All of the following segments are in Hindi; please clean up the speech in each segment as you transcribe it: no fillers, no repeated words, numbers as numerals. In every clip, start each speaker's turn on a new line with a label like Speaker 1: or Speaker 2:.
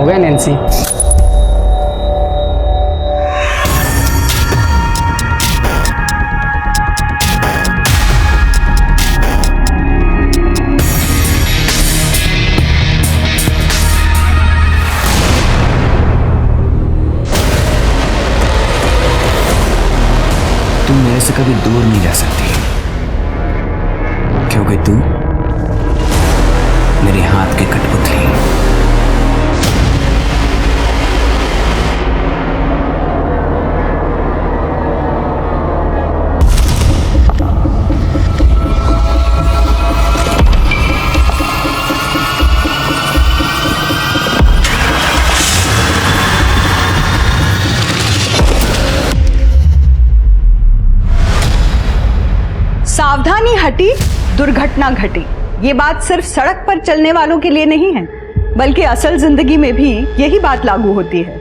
Speaker 1: हो गया नैन्सी।
Speaker 2: तुम मेरे से कभी दूर नहीं रह सकती, क्योंकि तू मेरे हाथ की कठपुतली।
Speaker 3: सावधानी हटी, दुर्घटना घटी। ये बात सिर्फ सड़क पर चलने वालों के लिए नहीं है, बल्कि असल जिंदगी में भी यही बात लागू होती है।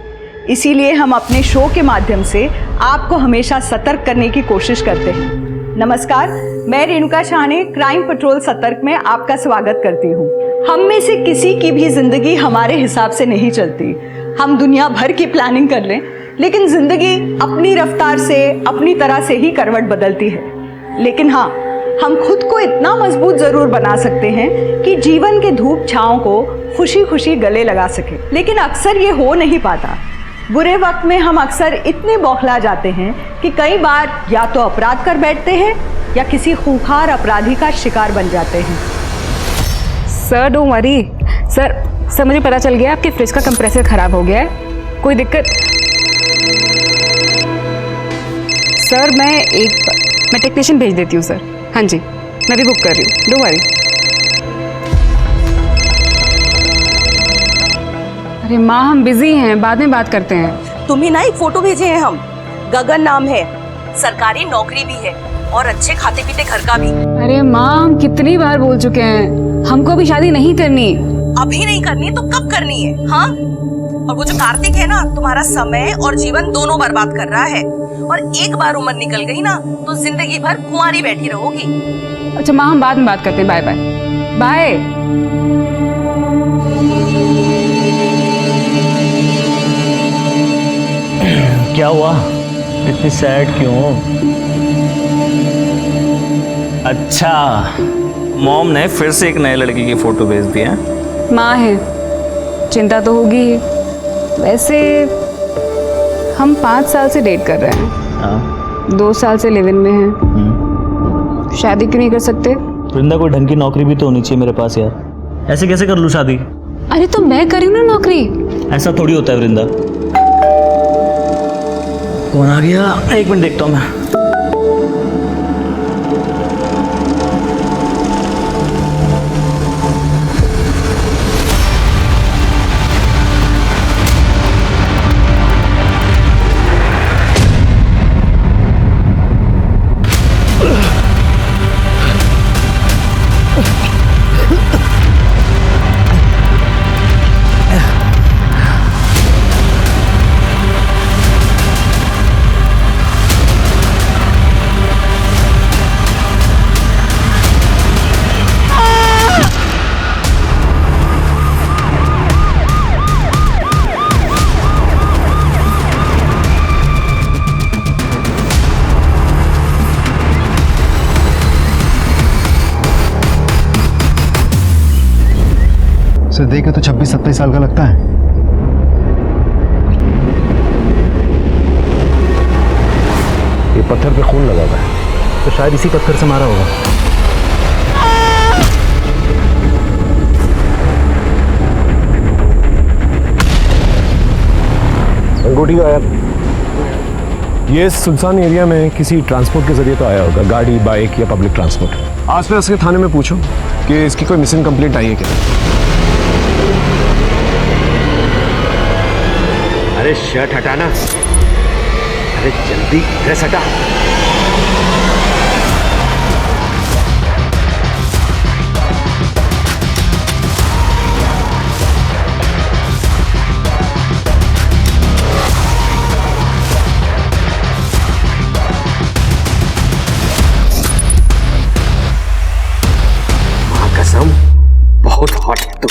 Speaker 3: इसीलिए हम अपने शो के माध्यम से आपको हमेशा सतर्क करने की कोशिश करते हैं। नमस्कार, मैं रेणुका शाहने क्राइम पेट्रोल सतर्क में आपका स्वागत करती हूँ। हम में से किसी की भी जिंदगी हमारे हिसाब से नहीं चलती। हम दुनिया भर की प्लानिंग कर लें, लेकिन जिंदगी अपनी रफ्तार से, अपनी तरह से ही करवट बदलती है। लेकिन हाँ, हम खुद को इतना मजबूत जरूर बना सकते हैं कि जीवन के धूप छांव को खुशी खुशी गले लगा सके। लेकिन अक्सर ये हो नहीं पाता। बुरे वक्त में हम अक्सर इतने बौखला जाते हैं कि कई बार या तो अपराध कर बैठते हैं या किसी खूंखार अपराधी का शिकार बन जाते हैं।
Speaker 4: Sir don't worry. सर मुझे पता चल गया आपके फ्रिज का कंप्रेसर खराब हो गया है। कोई दिक्कत? सर मैं टेक्नीशियन भेज देती हूँ सर। हाँ जी, मैं भी बुक कर रही हूँ, डोंट वरी। अरे माँ, हम बिजी हैं, बाद में बात करते हैं।
Speaker 5: तुम्हें ना एक फोटो भेजे हैं हम। गगन नाम है, सरकारी नौकरी भी है और अच्छे खाते पीते घर का भी।
Speaker 4: अरे माँ, हम कितनी बार बोल चुके हैं, हमको अभी शादी नहीं करनी।
Speaker 5: अभी नहीं करनी तो कब करनी है? हाँ, और वो जो कार्तिक है ना, तुम्हारा समय और जीवन दोनों बर्बाद कर रहा है। और एक बार उम्र निकल गई ना तो जिंदगी भर कुंवारी बैठी रहोगी।
Speaker 4: अच्छा माँ, हम बाद में बात करते हैं। Bye bye bye.
Speaker 6: क्या हुआ, इतनी सैड क्यों? अच्छा, मॉम ने फिर से एक नए लड़की की फोटो भेज दी है।
Speaker 4: माँ है, चिंता तो होगी ही। वैसे हम 5 साल से डेट कर रहे हैं।
Speaker 6: हाँ।
Speaker 4: 2 साल से लिव इन में हैं। शादी क्यों नहीं कर सकते?
Speaker 6: वृंदा, कोई ढंग की नौकरी भी तो होनी चाहिए मेरे पास यार। ऐसे कैसे कर लूँ शादी?
Speaker 4: अरे तो मैं करी ना नौकरी।
Speaker 6: ऐसा थोड़ी होता है वृंदा। कौन आ गया? एक मिनट देखता हूँ मैं।
Speaker 7: उसे देखे तो 26-27 साल का लगता है।
Speaker 8: ये पत्थर पे खून लगा हुआ है, तो शायद इसी पत्थर से मारा होगा। अंगूठी का यार, ये सुनसान एरिया में किसी ट्रांसपोर्ट के जरिए तो आया होगा, गाड़ी, बाइक या पब्लिक ट्रांसपोर्ट। आसपास के थाने में पूछो कि इसकी कोई मिसिंग कंप्लेंट आई है क्या।
Speaker 9: अरे शर्ट हटाना, अरे जल्दी ड्रेस हटा। मां कसम बहुत हॉट है तू।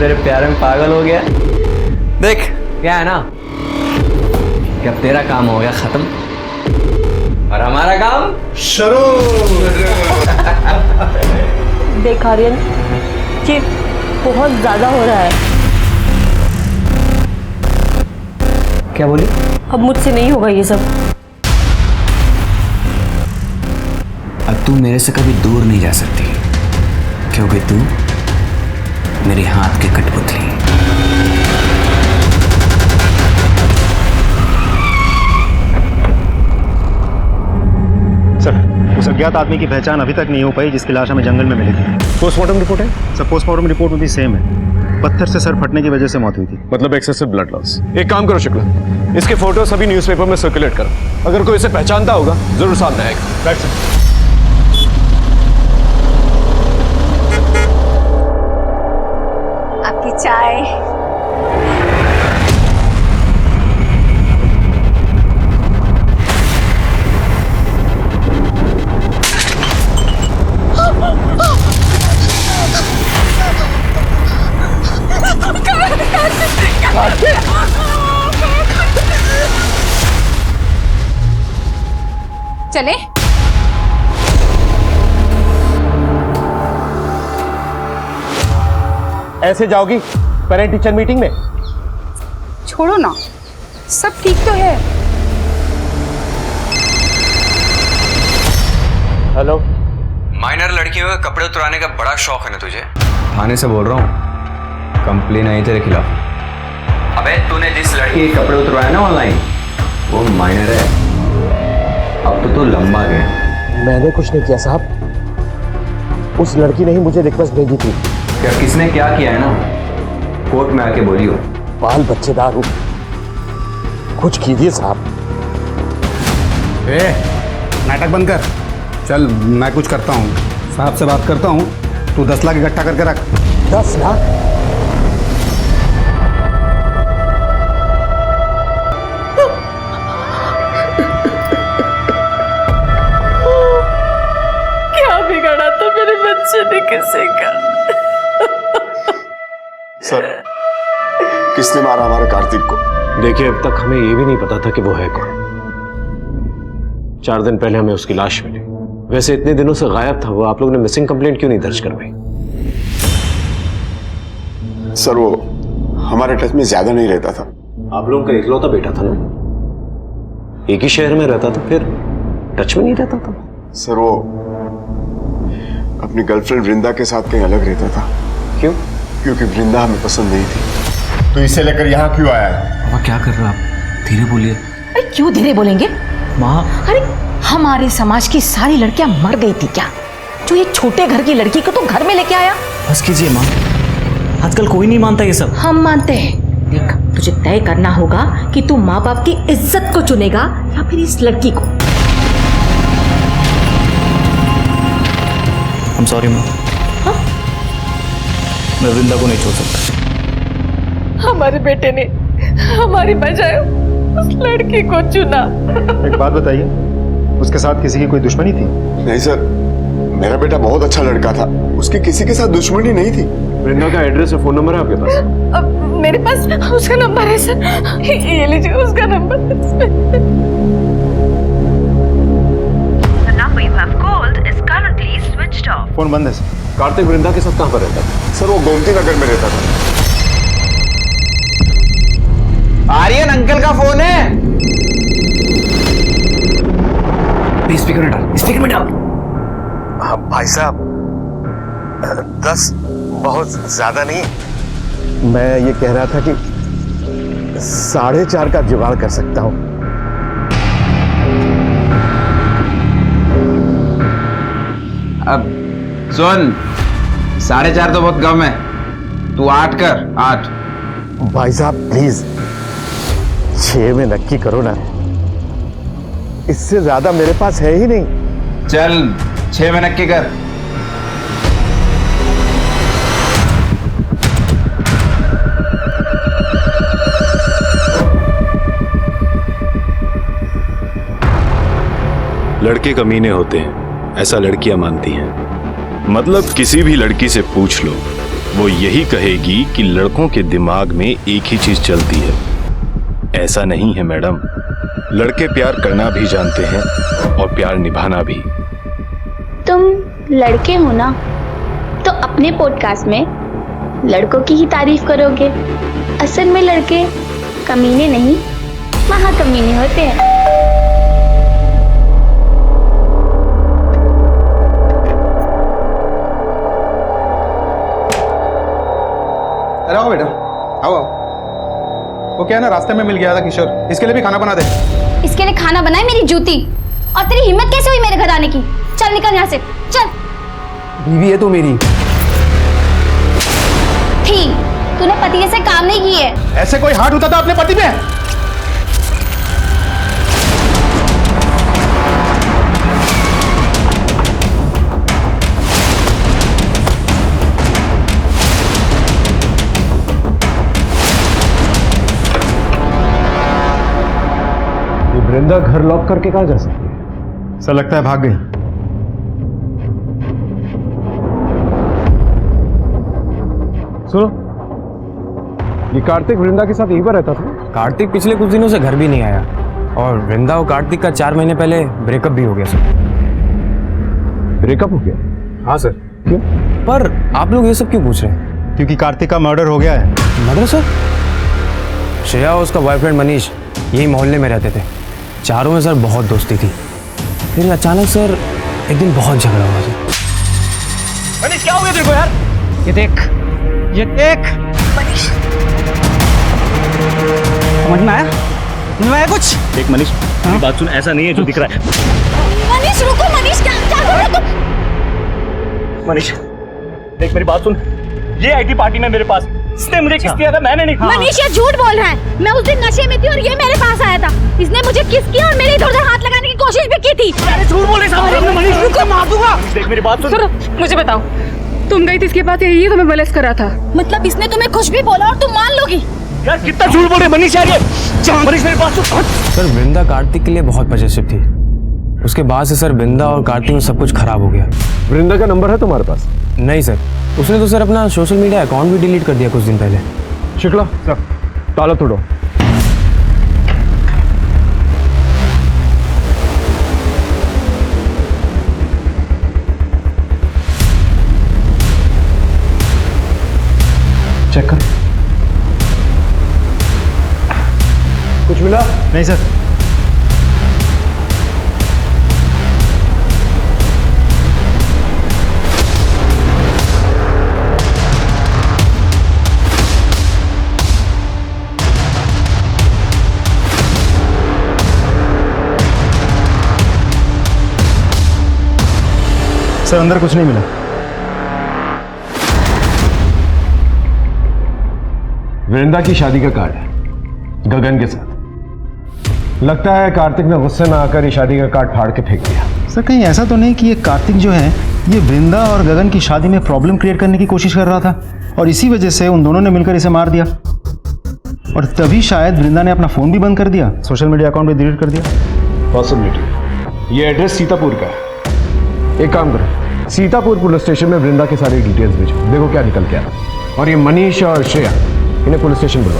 Speaker 2: तेरे प्यार में पागल हो गया। देख क्या है ना कि अब तेरा काम हो गया खत्म और हमारा काम शुरू।
Speaker 1: देख आर्यन, ये बहुत ज्यादा हो रहा है।
Speaker 2: क्या बोली?
Speaker 1: अब मुझसे नहीं होगा ये सब।
Speaker 2: अब तू मेरे से कभी दूर नहीं जा सकती क्योंकि तू मेरे हाथ की कठपुतली है।
Speaker 7: सर, उस अज्ञात आदमी की पहचान अभी तक नहीं हो पाई जिसकी लाश हमें जंगल में मिली थी।
Speaker 8: पोस्टमार्टम रिपोर्ट है?
Speaker 7: सर, पोस्टमार्टम रिपोर्ट में भी सेम है। पत्थर से सर फटने की वजह से मौत हुई थी।
Speaker 8: मतलब एक्सेसिव ब्लड लॉस। एक काम करो शुक्ला, इसके फोटो सभी न्यूज़पेपर में सर्कुलेट करो। अगर कोई इसे पहचानता होगा जरूर सामने आएगा। बैठ सर।
Speaker 3: आपकी चाय।
Speaker 4: चले?
Speaker 9: ऐसे जाओगी पेरेंट टीचर मीटिंग में?
Speaker 4: छोड़ो ना, सब ठीक तो है।
Speaker 9: हेलो,
Speaker 2: माइनर लड़कियों के कपड़े उतराने का बड़ा शौक है ना तुझे? थाने से बोल रहा हूँ, कंप्लेन आई तेरे खिलाफ। अबे तूने जिस लड़की के कपड़े उतरवाए ना ऑनलाइन, वो माइनर है। अब तो तू लंबा गया।
Speaker 9: मैंने कुछ नहीं किया साहब, उस लड़की ने ही मुझे रिक्वेस्ट भेजी थी।
Speaker 2: क्या किसने क्या किया है ना, कोर्ट में आके बोलियो।
Speaker 9: बाल बच्चेदार हूँ, कुछ कीजिए साहब।
Speaker 7: नाटक बंद कर, चल मैं कुछ करता हूँ, साहब से बात करता हूँ। तू 10 लाख इकट्ठा करके रख।
Speaker 9: 10 लाख?
Speaker 1: क्या बिगाड़ा था मेरे बच्चे ने किसी का?
Speaker 10: सर, किसने मारा हमारे कार्तिक को?
Speaker 8: देखिए, अब तक हमें ये भी नहीं पता था कि वो है कौन। 4 दिन पहले हमें उसकी लाश मिली। वैसे इतने दिनों से गायब था वो, आप लोगों ने मिसिंग कंप्लेंट क्यों नहीं दर्ज करवाई?
Speaker 10: सर, वो हमारे टच में ज्यादा नहीं रहता था।
Speaker 8: आप लोगों का इकलौता बेटा था ना, एक ही शहर में रहता था, फिर टच में नहीं रहता था?
Speaker 10: सर, वो अपनी गर्लफ्रेंड वृंदा के साथ कहीं अलग रहता था।
Speaker 8: क्यों?
Speaker 10: क्योंकि वृंदा हमें पसंद नहीं थी। तो इसे लेकर यहाँ क्यों आया है?
Speaker 2: पापा क्या कर रहे हो आप? धीरे बोलिए।
Speaker 1: अरे क्यों धीरे बोलेंगे
Speaker 2: माँ?
Speaker 1: अरे हमारे समाज की सारी लड़कियां मर गई थी क्या, जो ये छोटे घर की लड़की को तो घर में लेके आया?
Speaker 6: बस कीजिए माँ, आजकल कोई नहीं मानता ये सब।
Speaker 1: हम मानते हैं। देख, तुझे तय करना होगा कि तू माँ बाप की इज्जत को चुनेगा या फिर इस लड़की को।
Speaker 6: I'm sorry माँ, मैं वृंदा को नहीं छोड़ सकता।
Speaker 1: हमारे बेटे ने हमारी बजाय उस लड़की को चुना।
Speaker 7: एक बात बताइए, उसके साथ किसी की कोई दुश्मनी थी?
Speaker 10: नहीं सर, मेरा बेटा बहुत अच्छा लड़का था, उसकी किसी के साथ दुश्मनी नहीं थी।
Speaker 8: वृंदा का एड्रेस और फोन नंबर है आपके पास?
Speaker 1: अब मेरे पास उसका नंबर है सर, ये लीजिए उसका number.
Speaker 5: The number you have called is currently switched off.
Speaker 7: Phone बंद है सर।
Speaker 8: कार्तिक वृंदा के साथ कहाँ पर रहता था?
Speaker 10: सर, वो गोमती नगर में रहता था।
Speaker 2: आर्यन अंकल का फोन है। स्पीकर में डाल, स्पीकर में डाल।
Speaker 9: हाँ भाई साहब, 10 बहुत ज्यादा नहीं। मैं ये कह रहा था कि 4.5 का जुगाड़ कर सकता हूँ।
Speaker 11: अब सुन, 4.5 तो बहुत कम है, तू 8 कर। 8।
Speaker 9: भाई साहब प्लीज 6 में नक्की करो ना, इससे ज्यादा मेरे पास है ही नहीं।
Speaker 11: चल 6 में नक्की कर।
Speaker 12: लड़के कमीने होते हैं, ऐसा लड़कियां मानती हैं। मतलब किसी भी लड़की से पूछ लो,
Speaker 8: वो यही कहेगी कि लड़कों के दिमाग में एक ही चीज चलती है। ऐसा नहीं है मैडम, लड़के प्यार करना भी जानते हैं और प्यार निभाना भी।
Speaker 12: तुम लड़के हो ना, तो अपने पॉडकास्ट में लड़कों की ही तारीफ करोगे। असल में लड़के कमीने नहीं, महाकमीने होते हैं।
Speaker 7: अरे आओ बेटा, आओ आओ। वो क्या है ना, रास्ते में मिल गया था किशोर, इसके लिए भी खाना बना दे।
Speaker 12: इसके लिए खाना बनाए मेरी जूती। और तेरी हिम्मत कैसे हुई मेरे घर आने की? चल निकल यहाँ से, चल।
Speaker 7: बीवी है तू मेरी।
Speaker 12: थी, तूने पति जैसे काम नहीं किए।
Speaker 7: ऐसे कोई हाथ उठाता अपने पति पे?
Speaker 8: वृंदा घर लॉक करके कहाँ जा सकती है?
Speaker 7: ऐसा लगता है भाग गई।
Speaker 8: सुनो, ये कार्तिक वृंदा के साथ यहीं पर रहता था?
Speaker 13: कार्तिक पिछले कुछ दिनों से घर भी नहीं आया और वृंदा और कार्तिक का 4 महीने पहले ब्रेकअप भी हो गया सर।
Speaker 8: ब्रेकअप हो गया?
Speaker 7: हाँ सर।
Speaker 8: क्यों?
Speaker 13: पर आप लोग ये सब क्यों पूछ रहे हैं?
Speaker 7: क्योंकि कार्तिक का मर्डर हो गया है।
Speaker 13: Murder sir? श्रेया और उसका बॉयफ्रेंड मनीष यही मोहल्ले में रहते थे। चारों में सर बहुत दोस्ती थी। फिर अचानक सर एक दिन बहुत झगड़ा हुआ सर।
Speaker 6: मनीष क्या हो गया तेरे को यार?
Speaker 13: ये देख, ये देख।
Speaker 5: मनीष,
Speaker 13: समझ में आया? समझ में आया कुछ?
Speaker 6: देख मनीष, मेरी बात सुन, ऐसा नहीं है जो दिख रहा है।
Speaker 12: मनीष रुको, मनीष क्या कर रहे हो तुम?
Speaker 6: मनीष देख मेरी बात सुन, ये आई थी पार्टी में मेरे पास। इसने मुझे किस किया था? मैंने नहीं।
Speaker 12: मनीष ये झूठ बोल रहा है। मैं उस दिन नशे में थी और ये मेरे पास आया था। इसने मुझे किस किया और मेरे इधर-उधर हाथ लगाने की कोशिश भी की थी।
Speaker 6: अरे झूठ बोल रही है मनीष, रुको मार दूंगा। देख मेरी बात सुन।
Speaker 4: सर मुझे बताओ, तुम गई थी इसके पास, ये तुम्हें molest कर रहा था?
Speaker 12: मतलब इसने तुम्हें कुछ भी बोला और तुम मान लोगी?
Speaker 6: यार कितना झूठ बोल रहे मनीष यार ये। मनीष मेरी बात सुन।
Speaker 13: सर वृंदा कार्तिक के लिए बहुत पॉजिटिव थी। उसके बाद से सर वृंदा और कार्तिक में सब कुछ खराब हो गया।
Speaker 8: वृंदा का नंबर है तुम्हारे पास?
Speaker 13: नहीं सर, उसने तो सर अपना सोशल मीडिया अकाउंट भी डिलीट कर दिया कुछ दिन पहले।
Speaker 8: शुक्ला सर, ताला तोड़ो। चेक कर। कुछ मिला?
Speaker 7: नहीं सर। सर अंदर कुछ नहीं मिला।
Speaker 8: वृंदा की शादी का कार्ड है गगन के साथ। लगता है कार्तिक ने गुस्से में आकर ये शादी का कार्ड फाड़ के फेंक दिया।
Speaker 7: सर कहीं ऐसा तो नहीं कि ये कार्तिक जो है ये वृंदा और गगन की शादी में प्रॉब्लम क्रिएट करने की कोशिश कर रहा था और इसी वजह से उन दोनों ने मिलकर इसे मार दिया और तभी शायद वृंदा ने अपना फ़ोन भी बंद कर दिया, सोशल मीडिया अकाउंट भी डिलीट कर दिया।
Speaker 8: पॉसिबिलिटी। ये एड्रेस सीतापुर का है। एक काम करो, सीतापुर पुलिस स्टेशन में वृंदा के सारे डिटेल्स भेजो, देखो क्या निकल के आ रहा। और ये मनीष और श्रेया, इन्हें पुलिस स्टेशन बुलाओ।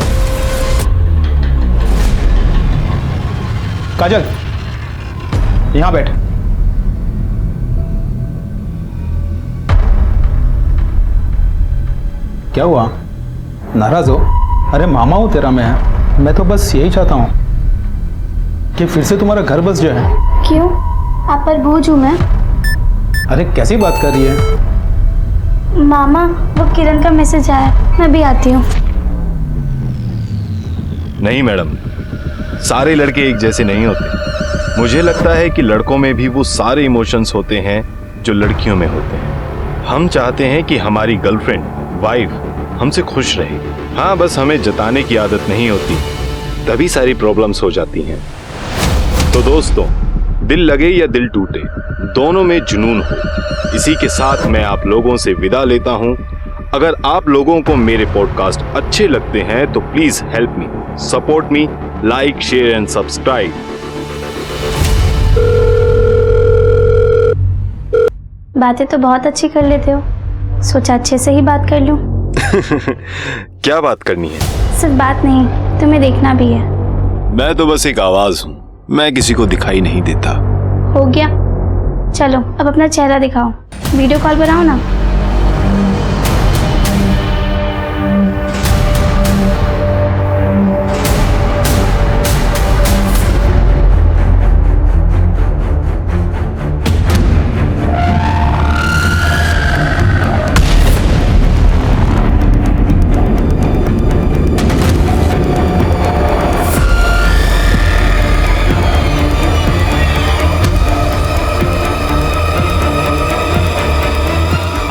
Speaker 7: काजल यहाँ बैठ। क्या हुआ, नाराज हो? अरे मामा हूं तेरा मैं तो बस यही चाहता हूं कि फिर से तुम्हारा घर बस जाए।
Speaker 12: क्यों? आप पर बोझ हूं मैं?
Speaker 7: अरे कैसी बात कर रही है?
Speaker 12: मामा वो किरण का मैसेज आया, मैं भी आती हूँ।
Speaker 8: नहीं मैडम, सारे लड़के एक जैसे नहीं होते। मुझे लगता है कि लड़कों में भी वो सारे इमोशंस होते हैं जो लड़कियों में होते हैं। हम चाहते हैं कि हमारी गर्लफ्रेंड, वाइफ हमसे खुश रहे। हाँ, बस हमें जताने की आदत नहीं होती, तभी सारी प्रॉब्लम्स हो जाती हैं। तो दोस्तों, दिल लगे या दिल टूटे, दोनों में जुनून हो, इसी के साथ मैं आप लोगों से विदा लेता हूं। अगर आप लोगों को मेरे पॉडकास्ट अच्छे लगते हैं तो please help me, support me, like, share and subscribe.
Speaker 12: बातें तो बहुत अच्छी कर लेते हो, सोचा अच्छे से ही बात कर लूं।
Speaker 8: क्या बात करनी है?
Speaker 12: सिर्फ बात नहीं, तुम्हें देखना भी है।
Speaker 8: मैं तो बस एक आवाज हूँ, मैं किसी को दिखाई नहीं देता।
Speaker 12: हो गया, चलो अब अपना चेहरा दिखाओ, वीडियो कॉल पर आओ ना।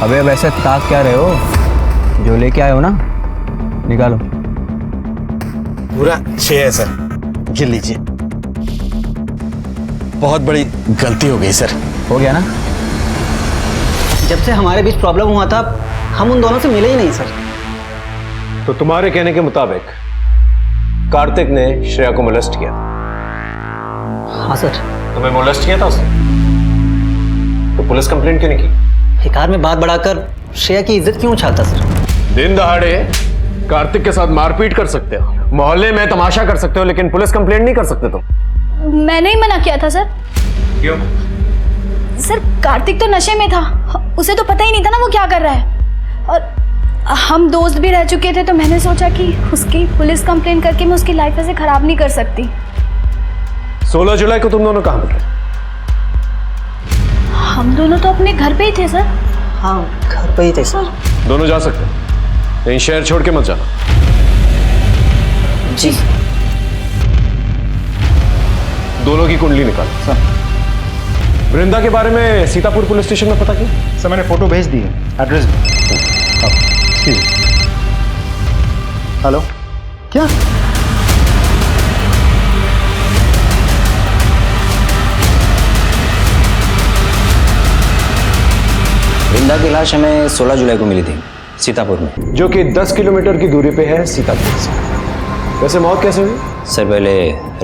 Speaker 13: अबे अब ऐसे ताक क्या रहे हो? जो लेके आए हो ना निकालो।
Speaker 9: पूरा 6 है सर, गिन लीजिए। बहुत बड़ी गलती हो गई सर।
Speaker 13: हो गया ना?
Speaker 14: जब से हमारे बीच प्रॉब्लम हुआ था हम उन दोनों से मिले ही नहीं सर।
Speaker 6: तो तुम्हारे कहने के मुताबिक कार्तिक ने श्रेया को मोलेस्ट किया?
Speaker 14: हाँ सर।
Speaker 6: तुम्हें मोलेस्ट किया था उसने? तो पुलिस कंप्लेंट क्यों नहीं की?
Speaker 14: हिकार में बात बढ़ाकर श्रेया की इज्जत क्यों उछालता सर?
Speaker 6: दिन दहाड़े कार्तिक के साथ मारपीट कर सकते हो, मोहल्ले में तमाशा कर सकते हो, लेकिन पुलिस कंप्लेंट नहीं कर सकते तुम।
Speaker 12: मैंने ही मना किया था सर।
Speaker 6: क्यों?
Speaker 12: सर कार्तिक तो नशे में था, उसे तो पता ही नहीं था ना वो क्या कर रहा है, और हम दोस्त भी रह चुके थे, तो मैंने सोचा कि उसकी पुलिस कंप्लेंट करके मैं उसकी लाइफ ऐसे खराब नहीं कर सकती।
Speaker 6: 16 जुलाई को तुम दोनों कहाँ मिले?
Speaker 12: हम दोनों तो अपने घर पे ही थे सर।
Speaker 14: हाँ घर पे ही थे सर।
Speaker 6: दोनों जा सकते हैं, लेकिन शहर छोड़ के मत जाना।
Speaker 14: जी।
Speaker 6: दोनों की कुंडली निकालो सर। वृंदा के बारे में सीतापुर पुलिस स्टेशन में पता किया?
Speaker 7: सर मैंने फोटो भेज दी है, एड्रेस। हेलो, क्या?
Speaker 11: वृंदा की लाश हमें 16 जुलाई को मिली थी सीतापुर में,
Speaker 6: जो कि 10 किलोमीटर की दूरी पे है सीतापुर से। वैसे मौत कैसे हुई?
Speaker 11: सर पहले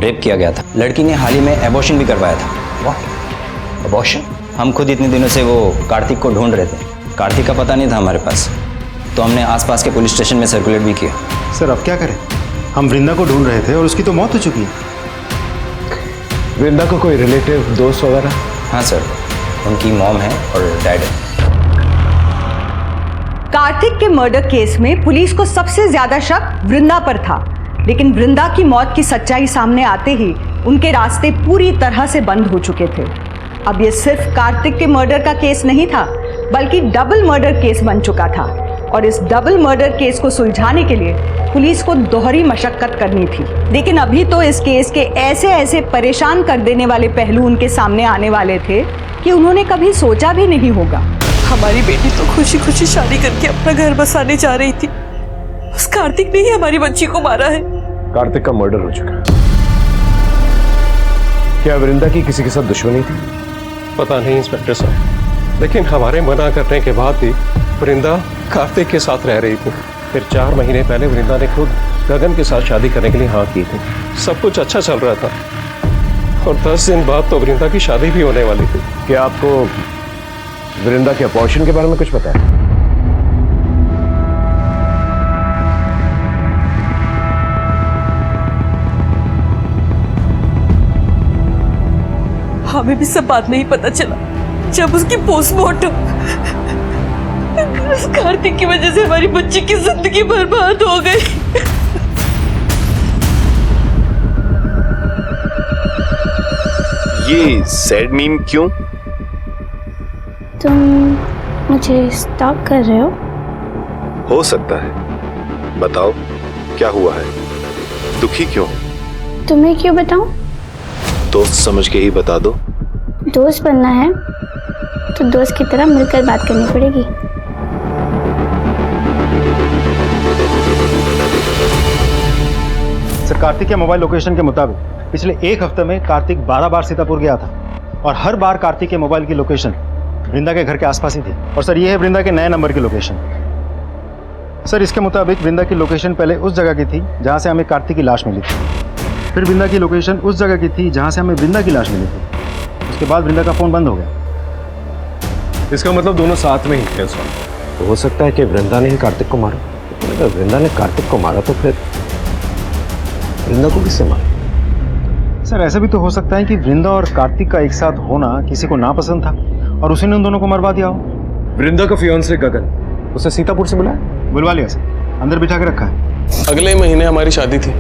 Speaker 11: रेप किया गया था, लड़की ने हाल ही में एबॉर्शन भी करवाया था। एबॉर्शन? हम खुद इतने दिनों से वो कार्तिक को ढूंढ रहे थे, कार्तिक का पता नहीं था हमारे पास, तो हमने आसपास के पुलिस स्टेशन में सर्कुलेट भी किया।
Speaker 7: सर अब क्या करें, हम वृंदा को ढूंढ रहे थे और उसकी तो मौत हो चुकी है।
Speaker 6: वृंदा को कोई रिलेटिव दोस्त वगैरह?
Speaker 11: हाँ सर, उनकी मॉम है और डैड है।
Speaker 3: कार्तिक के मर्डर केस में पुलिस को सबसे ज्यादा शक वृंदा पर था, लेकिन वृंदा की मौत की सच्चाई सामने आते ही उनके रास्ते पूरी तरह से बंद हो चुके थे। अब ये सिर्फ कार्तिक के मर्डर का केस नहीं था, बल्कि डबल मर्डर केस बन चुका था, और इस डबल मर्डर केस को सुलझाने के लिए पुलिस को दोहरी मशक्कत करनी थी। लेकिन अभी तो इस केस के ऐसे ऐसे परेशान कर देने वाले पहलू उनके सामने आने वाले थे कि उन्होंने कभी सोचा भी नहीं होगा।
Speaker 5: हमारी बेटी तो खुशी खुशी शादी करके अपना घर बसाने जा रही थी, उस कार्तिक ने ही हमारी बच्ची को मारा है।
Speaker 6: कार्तिक का मर्डर हो चुका है। क्या वृंदा की किसी के साथ दुश्मनी थी?
Speaker 15: पता नहीं इंस्पेक्टर साहब, लेकिन हमारे मना करने के बाद भी वृंदा कार्तिक के साथ रह रही थी। फिर 4 महीने पहले वृंदा ने खुद गगन के साथ शादी करने के लिए हाँ की थी। सब कुछ अच्छा चल रहा था, और 10 दिन बाद तो वृंदा की शादी भी होने वाली थी।
Speaker 6: क्या आपको वृंदा के अपॉर्शन के बारे में कुछ पता है?
Speaker 5: हमें भी सब बात नहीं पता चला जब उसकी पोस्टमार्टम। उस कार्तिक की वजह से हमारी बच्ची की जिंदगी बर्बाद हो गई।
Speaker 8: ये सैड मीम क्यों?
Speaker 12: तुम मुझे स्टॉक कर रहे
Speaker 8: हो सकता है, बताओ क्या हुआ है, दुखी क्यों?
Speaker 12: तुम्हें क्यों बताऊं?
Speaker 8: दोस्त समझ के ही बता दो।
Speaker 12: दोस्त बनना है तो दोस्त की तरह मिलकर बात करनी पड़ेगी।
Speaker 7: सर कार्तिक के मोबाइल लोकेशन के मुताबिक पिछले 1 हफ्ते में कार्तिक 12 बार सीतापुर गया था, और हर बार कार्तिक के मोबाइल की लोकेशन वृंदा के घर के आसपास ही थी। और सर ये है वृंदा के नए नंबर की लोकेशन। सर इसके मुताबिक वृंदा की लोकेशन पहले उस जगह की थी जहां से हमें कार्तिक की लाश मिली थी, फिर वृंदा की लोकेशन उस जगह की थी जहां से हमें वृंदा की लाश मिली थी। उसके बाद वृंदा का फ़ोन बंद हो गया।
Speaker 6: इसका मतलब दोनों साथ में ही थे। तो हो सकता है कि वृंदा ने ही कार्तिक को मारा।
Speaker 15: अगर वृंदा ने कार्तिक को मारा तो फिर वृंदा को किससे मारा?
Speaker 7: सर ऐसा भी तो हो सकता है कि वृंदा और कार्तिक का एक साथ होना किसी को नापसंद था और उसी ने उन दोनों को मरवा दिया हो।
Speaker 6: वृंदा का फियांसे गगन, उसे सीतापुर से बुलाया?
Speaker 7: बुलवा लिया सर, अंदर बिठा के रखा है।
Speaker 16: अगले महीने हमारी शादी थी,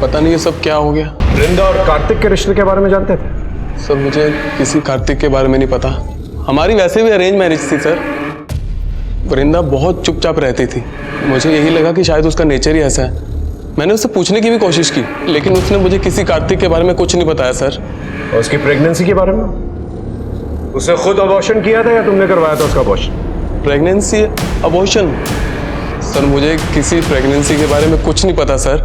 Speaker 16: पता नहीं ये सब क्या हो गया।
Speaker 6: वृंदा और कार्तिक के रिश्ते के बारे में जानते थे?
Speaker 16: सर मुझे किसी कार्तिक के बारे में नहीं पता। हमारी वैसे भी अरेंज मैरिज थी सर। वृंदा बहुत चुपचाप रहती थी, मुझे यही लगा कि शायद उसका नेचर ही ऐसा है। मैंने उससे पूछने की भी कोशिश की, लेकिन उसने मुझे किसी कार्तिक के बारे में कुछ नहीं बताया सर।
Speaker 6: और उसकी प्रेगनेंसी के बारे में? उसने खुद अबॉर्शन किया था या तुमने करवाया था उसका अबॉर्शन?
Speaker 16: Pregnancy, abortion? सर मुझे किसी प्रेगनेंसी के बारे में कुछ नहीं पता सर।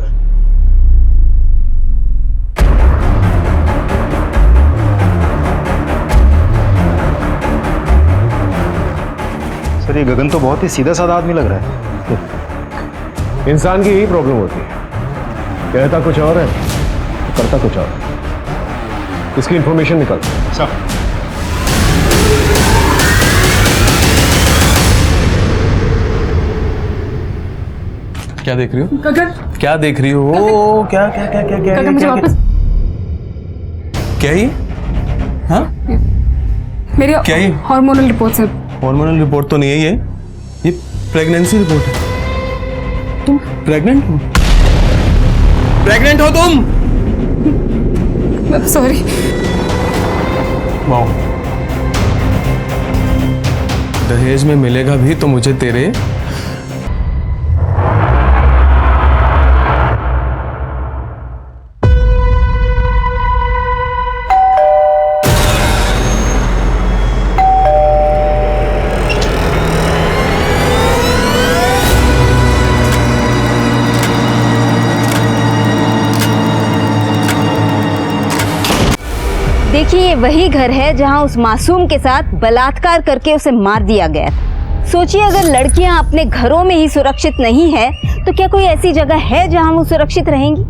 Speaker 7: सर ये गगन तो बहुत ही सीधा साधा आदमी लग रहा है।
Speaker 6: इंसान की यही प्रॉब्लम होती है, कहता कुछ और है करता कुछ और। इसकी इंफॉर्मेशन निकाल।
Speaker 7: सर
Speaker 16: क्या देख रही हो?
Speaker 4: गगन,
Speaker 16: क्या देख रही हो? क्या क्या क्या क्या क्या
Speaker 4: गगन मुझे वापस
Speaker 16: क्या ही? हाँ
Speaker 4: मेरी
Speaker 16: क्या ये?
Speaker 4: हार्मोनल रिपोर्ट्स हैं।
Speaker 16: हार्मोनल रिपोर्ट तो नहीं है ये प्रेगनेंसी रिपोर्ट है। तुम प्रेग्नेंट हो? प्रेग्नेंट हो तुम?
Speaker 4: सॉरी।
Speaker 16: वाओ, दहेज में मिलेगा भी तो मुझे तेरे
Speaker 17: देखिए, ये वही घर है जहां उस मासूम के साथ बलात्कार करके उसे मार दिया गया था। सोचिए, अगर लड़कियां अपने घरों में ही सुरक्षित नहीं है तो क्या कोई ऐसी जगह है जहां वो सुरक्षित रहेंगी?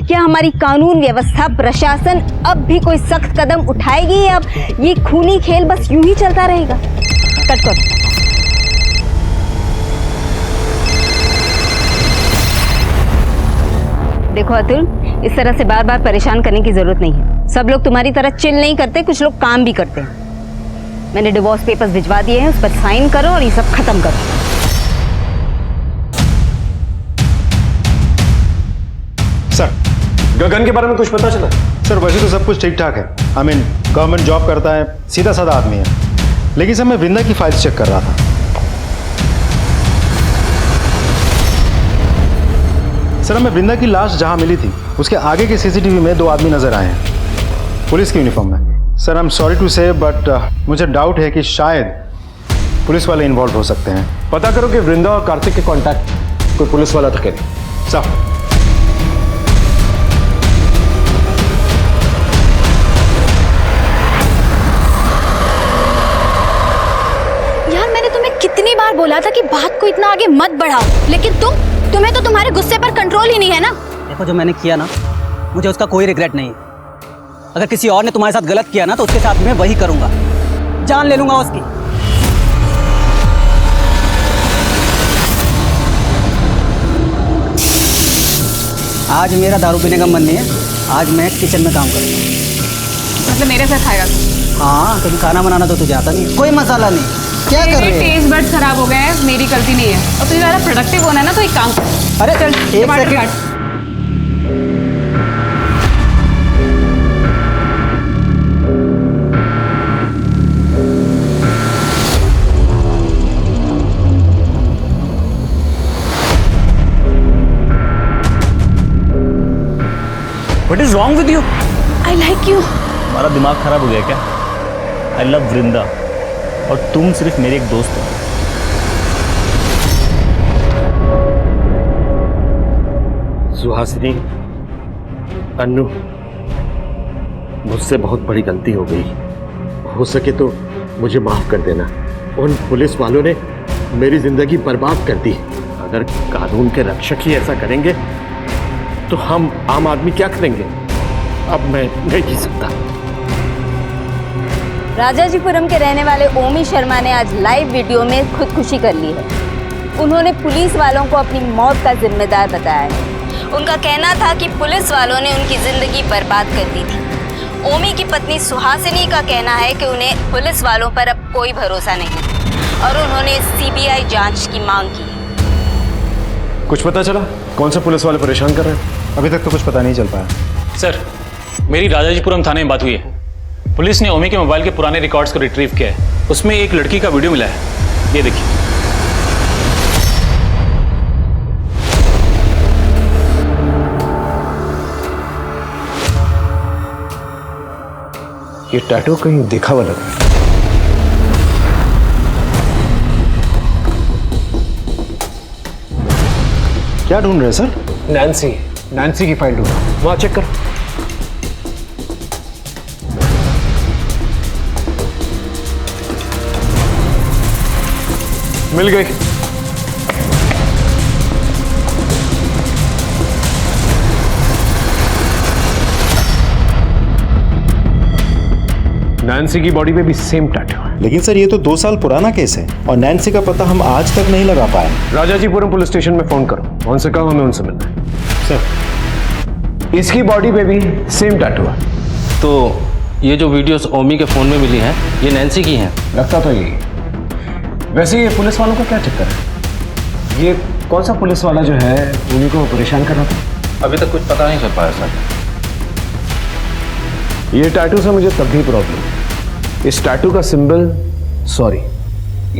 Speaker 17: क्या हमारी कानून व्यवस्था, प्रशासन अब भी कोई सख्त कदम उठाएगी या अब ये खूनी खेल बस यूं ही चलता रहेगा? कट कर। देखो अतुल, इस तरह से बार बार परेशान करने की जरूरत नहीं है। सब लोग तुम्हारी तरह चिल नहीं करते, कुछ लोग काम भी करते हैं। मैंने डिवोर्स पेपर्स भिजवा दिए हैं, उस पर साइन करो और ये सब खत्म करो।
Speaker 7: सर
Speaker 6: गगन के बारे में कुछ पता चला?
Speaker 7: सर वैसे तो सब कुछ ठीक ठाक है। आई मीन गवर्नमेंट जॉब करता है, सीधा साधा आदमी है। लेकिन सर मैं वृंदा की फाइल्स चेक कर रहा था। सर हमें वृंदा की लाश जहां मिली थी उसके आगे के सीसीटीवी में 2 आदमी नजर आए हैं, पुलिस की यूनिफॉर्म में। Sir I am sorry to say but मुझे डाउट है कि शायद पुलिस वाले इन्वॉल्व हो सकते हैं।
Speaker 6: पता करो कि वृंदा और कार्तिक के कांटेक्ट कोई पुलिस वाला था क्या?
Speaker 7: सर
Speaker 12: यार, मैंने तुम्हें कितनी बार बोला था कि बात को इतना आगे मत बढ़ाओ, लेकिन तुम्हें तो तुम्हारे गुस्से पर कंट्रोल ही नहीं है ना।
Speaker 14: देखो, जो मैंने किया ना, मुझे उसका कोई रिग्रेट नहीं है। अगर किसी और ने तुम्हारे साथ गलत किया ना तो उसके साथ मैं वही करूंगा, जान ले लूंगा उसकी। आज मेरा दारू पीने का मन नहीं है, आज मैं किचन में काम करूंगा।
Speaker 4: मतलब मेरे साथ खाएगा?
Speaker 14: हाँ, क्योंकि खाना बनाना तो तुझे आता नहीं, कोई मसाला नहीं। क्या कर रहे हो?
Speaker 4: टेस्ट बड्स खराब हो गए हैं, मेरी गलती नहीं है। और तुझे ज़्यादा प्रोडक्टिव होना है ना तो एक काम कर।
Speaker 14: अरे
Speaker 4: चल,
Speaker 14: एक
Speaker 4: टमाटर
Speaker 14: सेकंड।
Speaker 4: काट।
Speaker 9: What is wrong with you?
Speaker 12: I like you.
Speaker 9: तुम्हारा दिमाग खराब हो गया क्या? I love वृंदा और तुम सिर्फ मेरी एक दोस्त हो। सुहासिनी, अन्नू, मुझसे बहुत बड़ी गलती हो गई। हो सके तो मुझे माफ कर देना। उन पुलिस वालों ने मेरी जिंदगी बर्बाद कर दी। अगर कानून के रक्षक ही ऐसा करेंगे तो हम आम आदमी क्या करेंगे? अब मैं नहीं जी सकता।
Speaker 17: राजाजीपुरम के रहने वाले ओमी शर्मा ने आज लाइव वीडियो में खुदकुशी कर ली है। उन्होंने पुलिस वालों को अपनी मौत का जिम्मेदार बताया है। उनका कहना था कि पुलिस वालों ने उनकी जिंदगी बर्बाद कर दी थी। ओमी की पत्नी सुहासिनी का कहना है कि उन्हें पुलिस वालों पर अब कोई भरोसा नहीं और उन्होंने सीबीआई जांच की मांग की।
Speaker 6: कुछ पता चला कौन से पुलिस वाले परेशान कर रहे हैं?
Speaker 7: अभी तक तो कुछ पता नहीं चल पाया।
Speaker 18: सर, मेरी राजाजीपुरम थाने में बात हुई है। पुलिस ने ओमी के मोबाइल के पुराने रिकॉर्ड्स को रिट्रीव किया है। उसमें एक लड़की का वीडियो मिला है, ये देखिए।
Speaker 6: ये टैटू कहीं देखा हुआ लग रहा है।
Speaker 7: क्या ढूंढ रहे हैं सर?
Speaker 6: नैन्सी की फाइल ढूंढ, वहां चेक कर। मिल गई। नैन्सी की बॉडी पे भी सेम टैटू है।
Speaker 7: लेकिन सर ये तो 2 साल पुराना केस है और नैन्सी का पता हम आज तक नहीं लगा पाए।
Speaker 6: राजाजीपुरम पुलिस स्टेशन में फोन करो, उनसे कहो हमें उनसे मिलना है। सर, इसकी बॉडी पे भी सेम टैटू है।
Speaker 18: तो ये जो वीडियोस ओमी के फोन में मिली हैं, ये नैन्सी की हैं?
Speaker 6: लगता तो यही। वैसे ये पुलिस वालों का क्या चक्कर है? ये कौन सा पुलिस वाला जो है उन्हीं को परेशान कर रहा था?
Speaker 18: अभी तक कुछ पता नहीं चल पाया सर।
Speaker 6: ये टैटू से मुझे तब भी प्रॉब्लम। इस टैटू का सिंबल सॉरी।